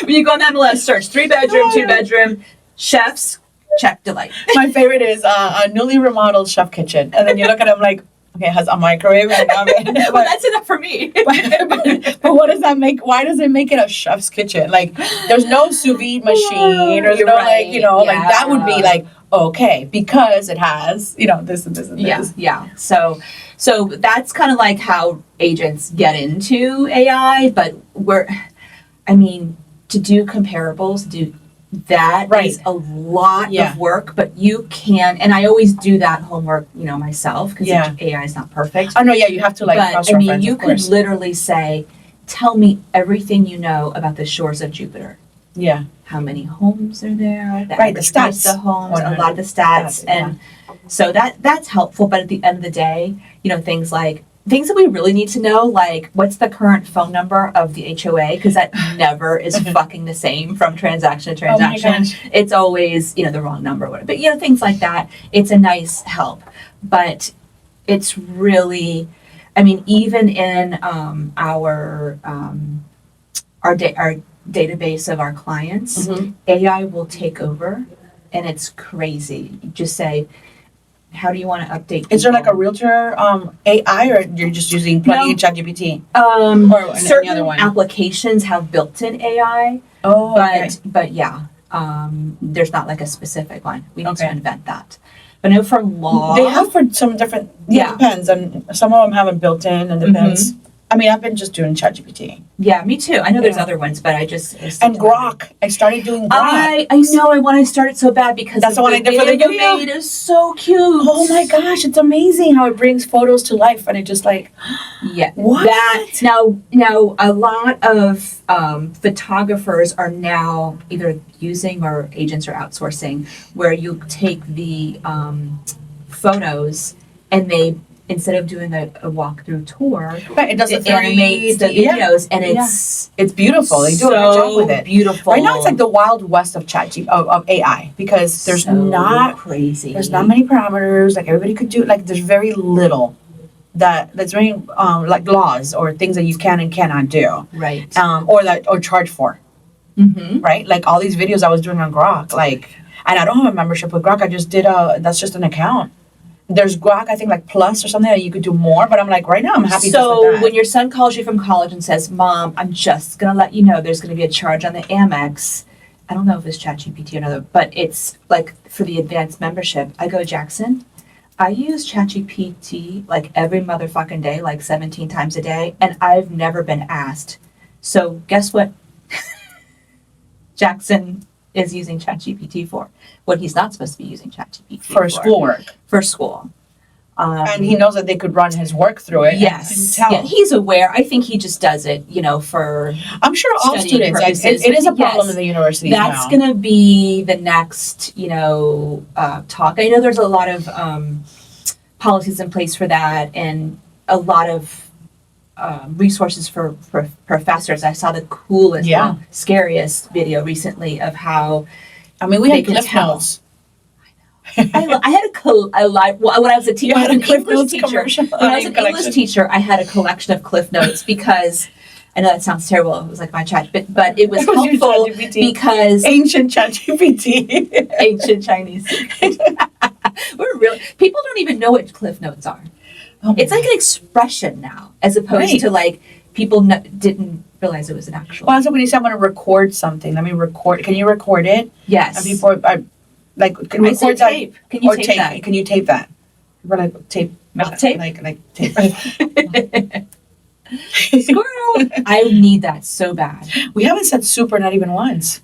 When you go on MLS, search 3-bedroom, 2-bedroom, chef's, check delight. My favorite is a newly remodeled chef kitchen. And then you look at them like, okay, it has a microwave and an oven. Well, that's enough for me. but what does that make? Why does it make it a chef's kitchen? Like, there's no sous vide machine or like that would be like, okay, because it has, this and this and this. Yeah. So that's kind of like how agents get into AI, but to do comparables, that is a lot of work, but you can, and I always do that homework, myself, because AI is not perfect. Oh no, yeah, you have to cross-reference, you could literally say, tell me everything you know about the shores of Jupiter. Yeah. How many homes are there? The stats. The homes, a lot of the stats. And so that's helpful, but at the end of the day, things that we really need to know, like what's the current phone number of the HOA, because that never is fucking the same from transaction to transaction. It's always, the wrong number. But, things like that, it's a nice help. But it's really, even in our database of our clients, Mhm. AI will take over, and it's crazy. You just say, how do you want to update Is there like a people? realtor AI, or you're just using plugging in ChatGPT? Or any Certain other one? applications have built-in AI, Oh, but yeah, there's not like a specific one. We need to Okay. invent that. But I know for law, They have for some different. Yeah. It depends, and some of them have it built in, and depends. I mean, I've been just doing ChatGPT yeah, me too. I know there's Yeah. other ones, but I just and Grok. I started doing Grok. I know I want to start it so bad because That's the one I did for the video video. you made is so cute. Oh my gosh, it's amazing how it brings photos to life, and it just like Yeah. what? That now a lot of photographers are now either using or agents are outsourcing where you take the photos and they instead of doing a walkthrough tour, Right, it does it the animates the videos and it's beautiful. They do a good job with it. Beautiful. Right now, it's like the wild west of of AI because there's so not crazy. there's not many parameters. Like everybody could do. Like there's very little that's very like laws or things that you can and cannot do. Right. Or charge for. Mm-hmm. Right. Like all these videos I was doing on Grok. Like, and I don't have a membership with Grok. I just did that's just an account. There's Grok, I think, like Plus or something that you could do more. But I'm like, right now, I'm happy. So just with when your son calls you from college and says, "Mom, I'm just gonna let you know there's gonna be a charge on the Amex," I don't know if it's ChatGPT or another, but it's like for the advanced membership. I go, Jackson, I use ChatGPT like every motherfucking day, like 17 times a day, and I've never been asked. So guess what? Jackson is using ChatGPT for what he's not supposed to be using ChatGPT for schoolwork. For school. And he knows that they could run his work through it. Yes. And tell. Yeah, he's aware. I think he just does it, for I'm sure all studying students. purposes, It is a but problem yes, in the universities that's now. going to be the next, talk. I know there's a lot of policies in place for that and a lot of resources for professors. I saw the coolest, Yeah. scariest video recently of how I mean, we they had can Cliff tell. Notes. I had a live when I was a teacher. You had When I a was an Cliff English Notes teacher. commercial. When I was an English teacher, I had a collection of Cliff Notes because I know that sounds terrible. It was like my chat, but it was It was your helpful ChatGPT. because Ancient ChatGPT. ancient Chinese. We're really people don't even know what Cliff Notes are. Oh my It's like an expression now, as opposed Right. to like people didn't realize it was an actual. Well, so when you say I'm going to record something, let me record. Can you record it? Yes. And before, can we I say record that? tape. Can you Or tape that? Can you tape that? We're like tape. Mouth tape? Like tape. Squirrel. I need that so bad. We haven't said super, not even once.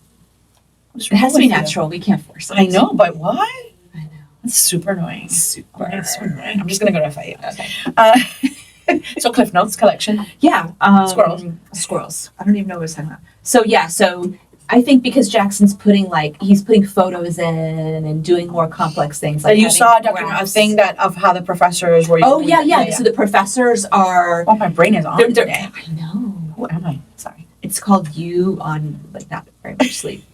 What's It has to wrong be with you? natural. We can't force it. I know, but why? I know. That's super annoying. Super. That's so annoying. I'm just gonna go to FIU. Okay. So Cliff Notes collection. Yeah. Squirrels. Squirrels. I don't even know what I was talking about. So yeah. So I think because Jackson's he's putting photos in and doing more complex things. Like Like you having saw a graphs. thing of how the professors were. Oh yeah. So the professors are. Oh, my brain is on They're, today. I know. What am I? Sorry. It's called you on like not very much sleep.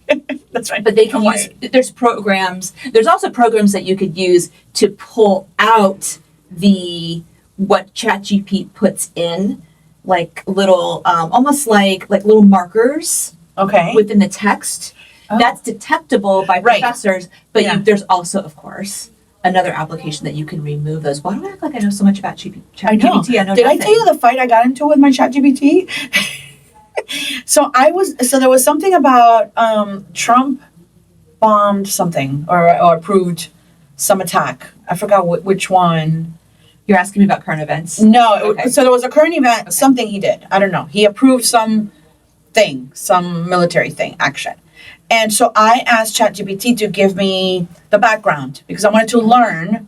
That's right. But they can use, there's also programs that you could use to pull out what ChatGPT puts in, like little, almost like little markers Okay. within the text. Oh. That's detectable by Right. professors, but Yeah. there's also, of course, another application that you can remove those. Why do I act like I know so much about ChatGPT? I know. I know Did I nothing. tell you the fight I got into with my ChatGPT? So there was something about Trump bombed something or approved some attack. I forgot which one. You're asking me about current events? No, Okay. so there was a current event, something he did. I don't know. He approved some military thing, action. And so I asked ChatGPT to give me the background because I wanted to learn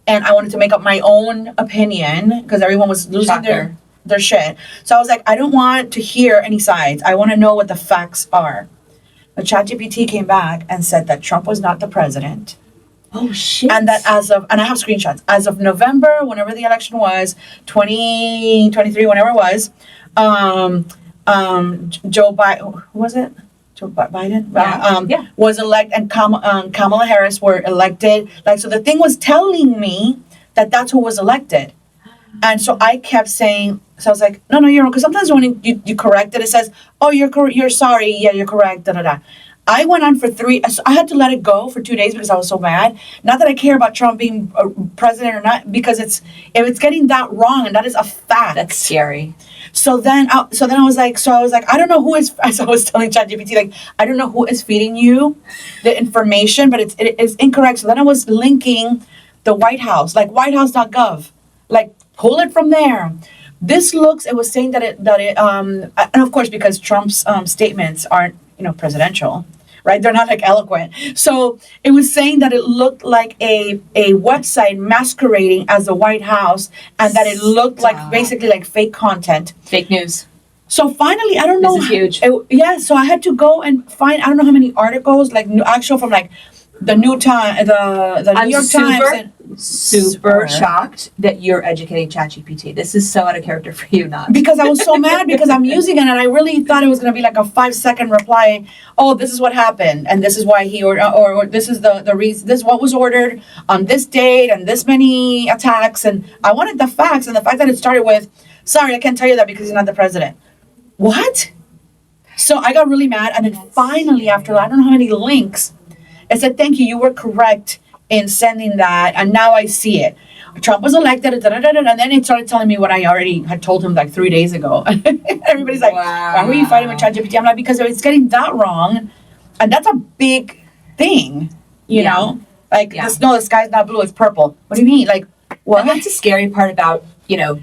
and I wanted to make up my own opinion because everyone was losing their shit. So I was like, I don't want to hear any sides. I want to know what the facts are. But ChatGPT came back and said that Trump was not the president. Oh shit. And that and I have screenshots, as of November, whenever the election was, 2023, whenever it was, Joe Biden, who was it? Joe Biden? Yeah. Was elected, and Kamala Harris were elected. Like, so the thing was telling me that that's who was elected. And so I kept saying So I was like, no, you're wrong. Because sometimes when you correct it, it says, oh, you're sorry. Yeah, you're correct. Da da da. I went on for I had to let it go for 2 days because I was so mad. Not that I care about Trump being president or not, because if it's getting that wrong, and that is a fact. That's scary. So then I was like, I don't know who is, as I was telling ChatGPT, like, I don't know who is feeding you the information, but it is incorrect. So then I was linking the White House, like whitehouse.gov, like pull it from there. It was saying that and of course, because Trump's statements aren't, presidential, right? They're not like eloquent. So it was saying that it looked like a website masquerading as the White House, and that it looked like basically like fake content. Fake news. So finally, I don't know. This is huge. So I had to go and find, I don't know how many articles, like actual from like the New Times, the New York Times. And super shocked that you're educating ChatGPT. This is so out of character for you, not. Because I was so mad because I'm using it and I really thought it was going to be like a 5-second reply. Oh, this is what happened and this is why he or this is the reason, this is what was ordered on this date and this many attacks. And I wanted the facts, and the fact that it started with, sorry, I can't tell you that because he's not the president. What? So I got really mad, and then finally, after I don't know how many links, it said, thank you, you were correct in sending that, and now I see it. Trump was elected, and then it started telling me what I already had told him like 3 days ago. Everybody's like, wow. Why were you fighting with ChatGPT? I'm like, because if it's getting that wrong, and that's a big thing, you know? Like, the sky's not blue, it's purple. What do you mean? Like, what? And that's the scary part about,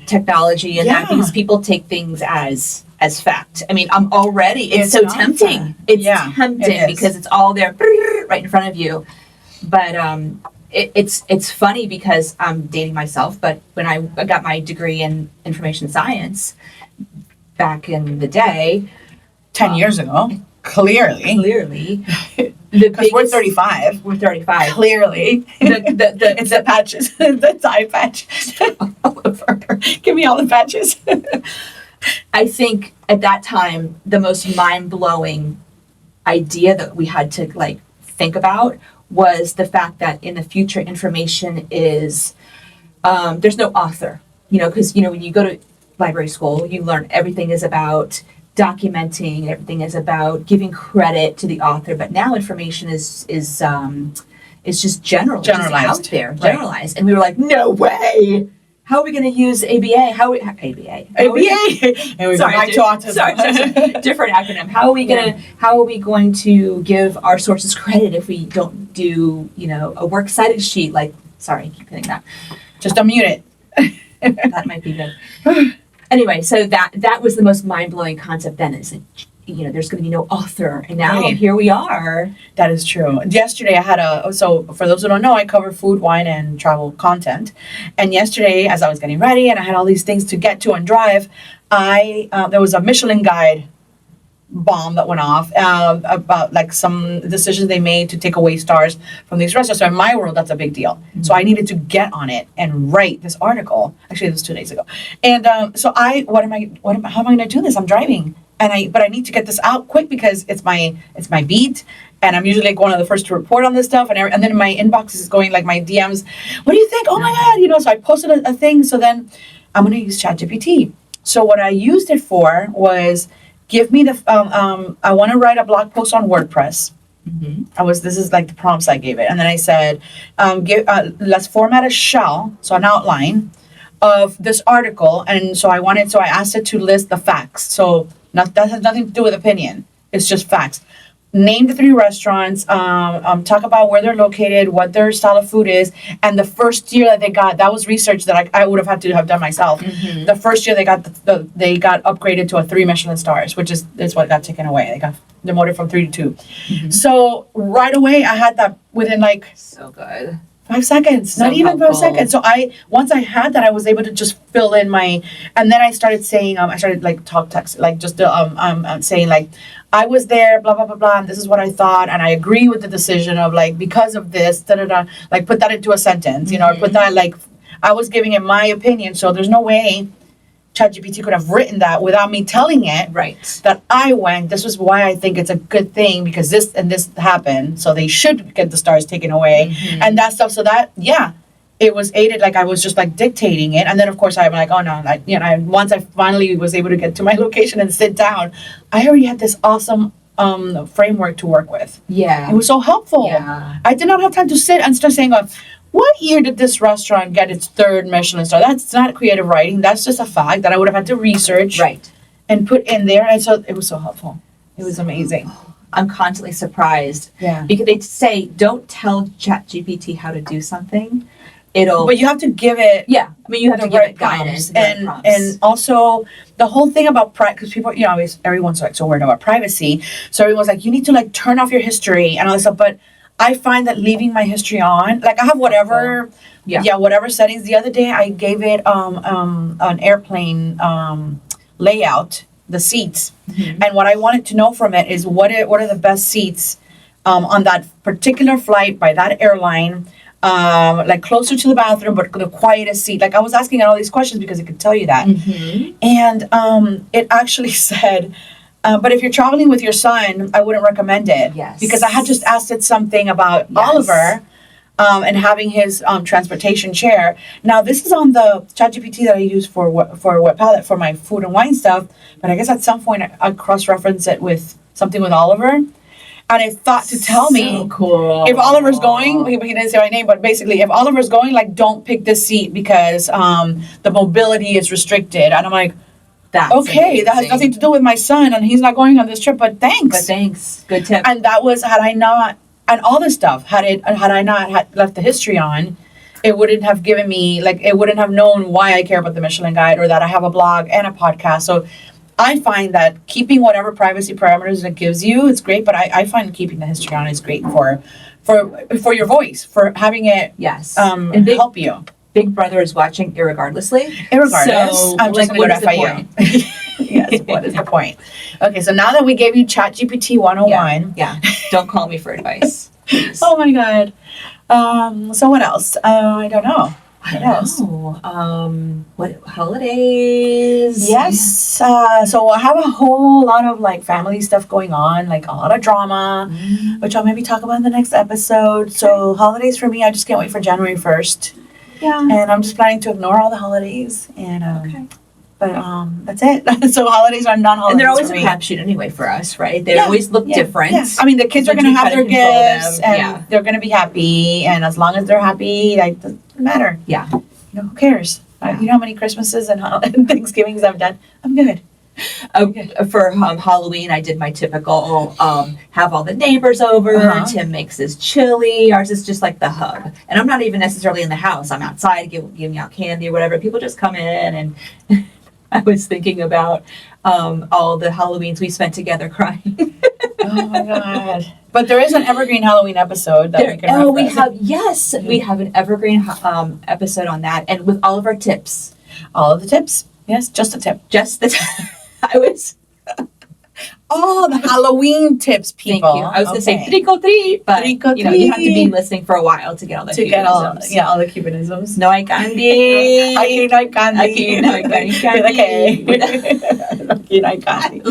technology and that, because people take things as fact. I mean, I'm already, it's so tempting. It's tempting because it's all there right in front of you. But it's funny because I'm dating myself, but when I got my degree in information science back in the day, 10 years ago, clearly, because we're 35. We're 35. Clearly, it's the patches, the eye patches. Give me all the patches. I think at that time, the most mind-blowing idea that we had to think about was the fact that in the future, information is, there's no author, because, when you go to library school, you learn everything is about documenting, everything is about giving credit to the author, but now information is just generalized out there, generalized. And we were like, no way! How are we going to use ABA? And we go back to autism. Sorry, different acronym. How are we going to give our sources credit if we don't do, a works cited sheet? Sorry, I keep hitting that. Just unmute it. That might be good. Anyway, so that was the most mind-blowing concept then, is that, there's going to be no author. And now here we are. That is true. Yesterday I had so for those who don't know, I cover food, wine, and travel content. And yesterday, as I was getting ready and I had all these things to get to and drive, there was a Michelin guide bomb that went off about some decisions they made to take away stars from these restaurants. So in my world, that's a big deal. Mm-hmm. So I needed to get on it and write this article. Actually, it was 2 days ago. And so how am I going to do this? I'm driving. But I need to get this out quick because it's my beat, and I'm usually one of the first to report on this stuff, and then my inbox is going my DMs. What do you think? Oh my God, So I posted a thing. So then I'm going to use ChatGPT. So what I used it for was give me the I want to write a blog post on WordPress. Mm-hmm. This is the prompts I gave it, and then I said, let's format a shell, so an outline of this article, and so I asked it to list the facts. So that has nothing to do with opinion. It's just facts. Name the 3 restaurants, talk about where they're located, what their style of food is, and the first year that they got, that was research that I would have had to have done myself. Mm-hmm. The first year they got they got upgraded to a 3 Michelin stars, which is what got taken away. They got demoted from 3 to 2. Mm-hmm. So right away I had that within so good. 5 seconds, so not even helpful. 5 seconds. So once I had that, I was able to just fill in and then I started saying, I started talk text, just saying I was there, blah, blah, blah, blah, and this is what I thought, and I agree with the decision of because of this, da, da, da, put that into a sentence, or put that, I was giving it my opinion, so there's no way ChatGPT could have written that without me telling it that this was why I think it's a good thing because this and this happened, so they should get the stars taken away and that stuff. So that, it was aided, like I was just like dictating it. And then of course I'm like, oh no, like, you know, once I finally was able to get to my location and sit down, I already had this awesome framework to work with. Yeah. It was so helpful. Yeah. I did not have time to sit and start saying, what year did this restaurant get its 3rd Michelin star? That's not creative writing. That's just a fact that I would have had to research Right. and put in there. And so it was so helpful. It was amazing. I'm constantly surprised. Yeah. Because they say, don't tell ChatGPT how to do something. But you have to give it. Yeah. I mean, you have to give right it guidance. and also the whole thing about because people, you know, everyone's like so worried about privacy. So everyone's like, you need to like turn off your history and all this stuff. But I find that leaving my history on, like I have whatever, whatever settings. The other day I gave it an airplane layout, the seats, and what I wanted to know from it is what are the best seats on that particular flight by that airline. Like closer to the bathroom, but the quietest seat. Like I was asking it all these questions because it could tell you that. And it actually said, but if you're traveling with your son, I wouldn't recommend it. Yes. Because I had just asked it something about Oliver and having his transportation chair. Now this is on the ChatGPT that I use for Web Palette for my food and wine stuff. But I guess at some point I cross-reference it with something with Oliver. And it thought to tell me if Oliver's going, he didn't say my name, but basically if Oliver's going, like don't pick this seat because the mobility is restricted. And I'm like, that's okay, amazing. That has nothing to do with my son and he's not going on this trip, but thanks. Good tip. And that was, had I not, and all this stuff, had I not had left the history on, it wouldn't have given me, like it wouldn't have known why I care about the Michelin Guide or that I have a blog and a podcast. So I find that keeping whatever privacy parameters it gives you, it's great. But I find keeping the history on is great for your voice, for having it and help you. Big Brother is watching irregardlessly. So I'm just going to go to FIU. Yes, what is the point? Okay, so now that we gave you ChatGPT 101. Yeah, don't call me for advice. Please. Oh my God. So what else? I don't know. What holidays? Yes. So I have a whole lot of like family stuff going on, like a lot of drama, which I'll maybe talk about in the next episode. So holidays for me, I just can't wait for January 1st. Yeah. And I'm just planning to ignore all the holidays and but that's it. So holidays are non-holidays. And they're always a crapshoot anyway for us, right? They always look different. Yeah. I mean, the kids are going to have their gifts and they're going to be happy. And as long as they're happy, like, doesn't matter. Yeah. You know, who cares? You know how many Christmases and Thanksgivings I've done? I'm good. For Halloween, I did my typical have all the neighbors over. Tim makes his chili. Ours is just like the hub. And I'm not even necessarily in the house. I'm outside giving out candy or whatever. People just come in and... I was thinking about all the Halloweens we spent together crying. Oh my God. But there is an evergreen Halloween episode that we can reference. We have an evergreen episode on that and with all of our tips. All of the tips. Yes, just a tip. Just the tip. Oh, the Halloween tips, people. Thank you. I was going to say trick or treat, but you have to be listening for a while to get all the cubanisms. All the cubanisms. No hay candy. Aquí no hay candy. Aquí no hay candy. Aquí no hay candy.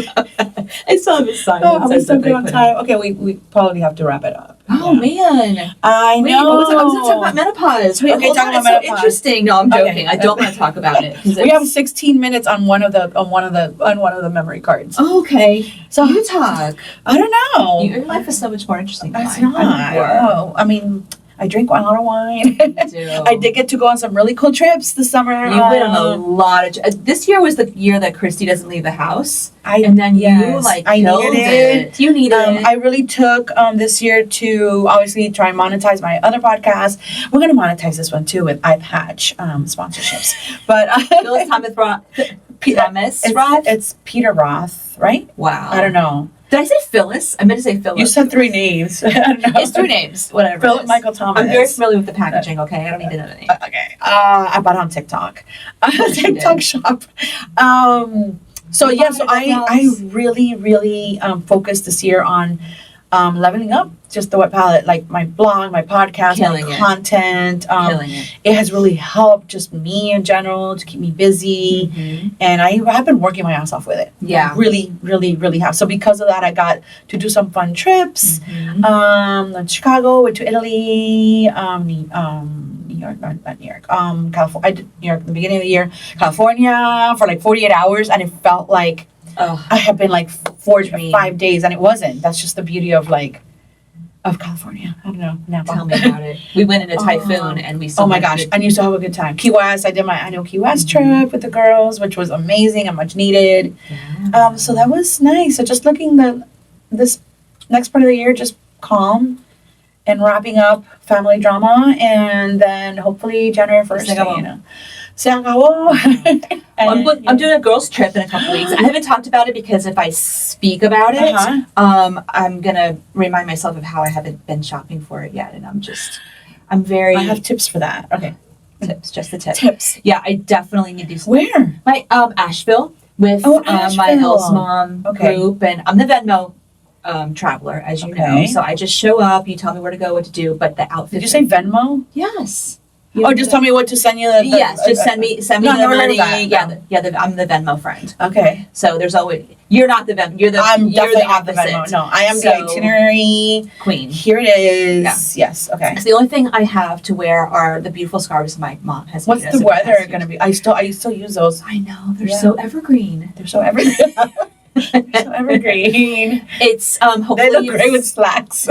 I still have a sign. Oh, we still good on time. Okay, we probably have to wrap it up. Oh man, I know. Wait, I was going to talk about menopause. Wait, okay, talk about menopause. So interesting. No, I'm joking. Okay. I don't want to talk about it. We have 16 minutes on one of the memory cards. Oh, okay, so you talk. I don't know. Your life is so much more interesting than mine. Not. I mean, I drink a lot of wine. I did get to go on some really cool trips this summer. You went on a lot of. This year was the year that Kristi doesn't leave the house. I needed it. You needed it. I really took this year to obviously try and monetize my other podcast. We're going to monetize this one too with iPatch sponsorships. But it's Peter Roth, right? Wow. I don't know. Did I say Phyllis? I meant to say Phyllis. You said 3 names. It's 3 names. Whatever. Philip Michael Thomas. I'm very familiar with the packaging, okay? I don't need to know the name. Okay. I bought it on TikTok. TikTok shop. So I really, really focused this year on leveling up just the web palette, like my blog, my podcast, my content. It has really helped just me in general to keep me busy. And I have been working my ass off with it. Yeah. Really, really, really have. So because of that, I got to do some fun trips. Chicago, went to Italy, New New York, not New York. California. I did New York at the beginning of the year. California for like 48 hours, and it felt like I had been like 5 days, and it wasn't. That's just the beauty of California. I don't know. Napa. Tell me about it. We went in a typhoon and we still oh my gosh, and you still have a good time. Key West, I did my annual Key West trip with the girls, which was amazing and much needed. Yeah. So that was nice. So just looking this next part of the year, just calm and wrapping up family drama, and then hopefully January 1st, Se acabó. I'm doing a girls' trip in a couple weeks. I haven't talked about it because if I speak about it, I'm gonna remind myself of how I haven't been shopping for it yet, and I'm very. I have tips for that. Okay. Tips, just the tips. Tips. Yeah, I definitely need to do Where? My Asheville with my Else Mom group, and I'm the Venmo traveler, as you know. So I just show up, you tell me where to go, what to do, but the outfit. Did you say Venmo? Yes. Just tell me what to send you. Yes, just send me the money. I'm the Venmo friend. Okay. So there's always you're not the Venmo. I'm definitely the not the Venmo. No, I am the itinerary queen. Here it is. Yeah. Yes. Okay. So the only thing I have to wear are the beautiful scarves my mom has. What's the weather going to be? I still use those. I know they're so evergreen. They're so evergreen. So evergreen. It's hopefully they look great with slacks.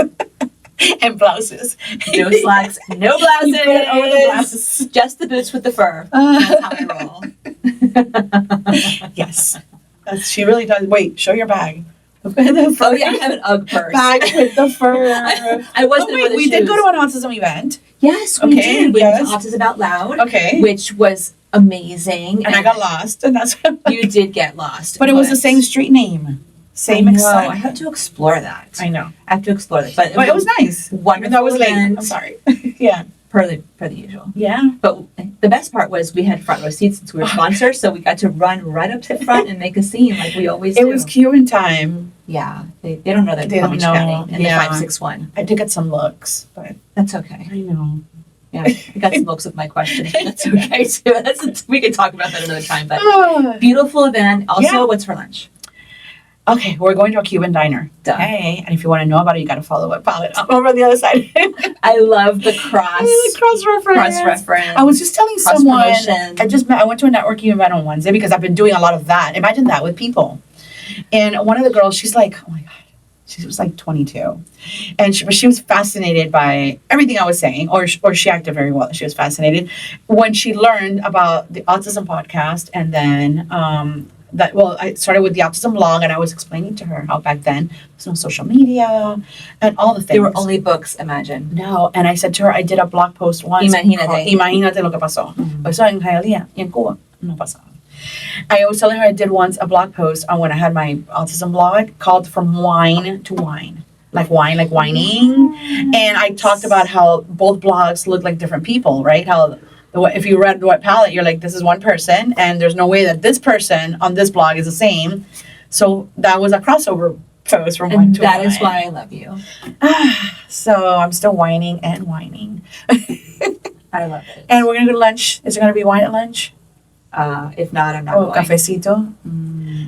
And blouses. No slacks, no blouses. You put it over the blouses. Just the boots with the fur. That's how I roll. Yes. She really does. Wait, show your bag. Oh yeah, I have an UGG purse. Bag with the fur. I wasn't with the we shoes. did go to an autism event. Yes, we did. We went to Autism Out Loud. Okay. Which was amazing. And I got lost, and that's you did get lost. But it was the same street name. Same excitement. I have to explore that. I know. I have to explore that. But it was nice. Wonderful. That was late. Event. I'm sorry. Yeah. Per the usual. Yeah. But the best part was we had front row seats since we were sponsors, so we got to run right up to the front and make a scene like we always do. It was Cuban time. Yeah. They don't know that they Palm Beach don't know. County in the 561. I did get some looks, but that's okay. I know. Yeah, I got some looks with my question. That's okay too. We can talk about that another time. But beautiful event. Also, what's for lunch? Okay, we're going to a Cuban diner. Duh. Hey, and if you want to know about it, you got to follow what palette. I'm over on the other side. I love the cross reference. I was just telling someone. I went to a networking event on Wednesday because I've been doing a lot of that. Imagine that with people. And one of the girls, she's like, oh my God. She was like 22. And she was fascinated by everything I was saying, or she acted very well. She was fascinated when she learned about the Autism podcast. And then I started with the Autism blog, and I was explaining to her how back then there was no social media and all the things. There were only books, imagine. No. And I said to her, I did a blog post once. Imagínate lo que pasó. Eso en Hialeah, y en Cuba, no pasó. I was telling her I did once a blog post on when I had my autism blog called From Wine to Wine. Like wine, like whining. And I talked about how both blogs look like different people, right? How if you read What Palette, you're like, this is one person, and there's no way that this person on this blog is the same. So that was a crossover post from Wine to Wine. That is why I love you. So I'm still whining and whining. I love it. And we're going to go to lunch. Is there going to be wine at lunch? If not, I'm not going. Cafecito.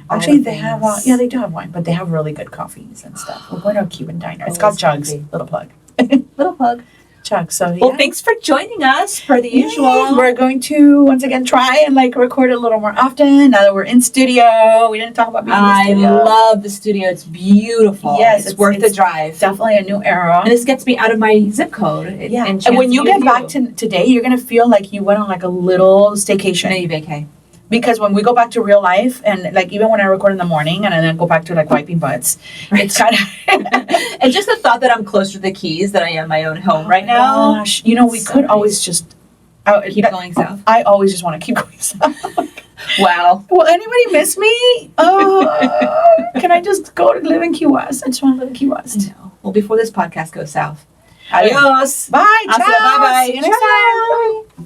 Actually, they have, they do have wine, but they have really good coffees and stuff. We're going to a Cuban diner. It's called Chugs. Little plug. Little plug. Chugs. So, well, thanks for joining us per the usual. We're going to, once again, try and record a little more often now that we're in studio. We didn't talk about being in the studio. I love the studio. It's beautiful. Yes. It's worth the drive. Definitely a new era. And this gets me out of my zip code. And when you get back to today, you're going to feel like you went on a little staycation. Maybe vacay. Because when we go back to real life, and even when I record in the morning and then go back to wiping butts, it's kind of and just the thought that I'm closer to the Keys than I am my own home right now. Gosh. We could always just keep going south. I always just want to keep going south. Wow. Will anybody miss me? Can I just go to live in Key West? I just want to live in Key West. No. Well, before this podcast goes south. Adios. Bye. Ciao. Bye. See you next time. Bye.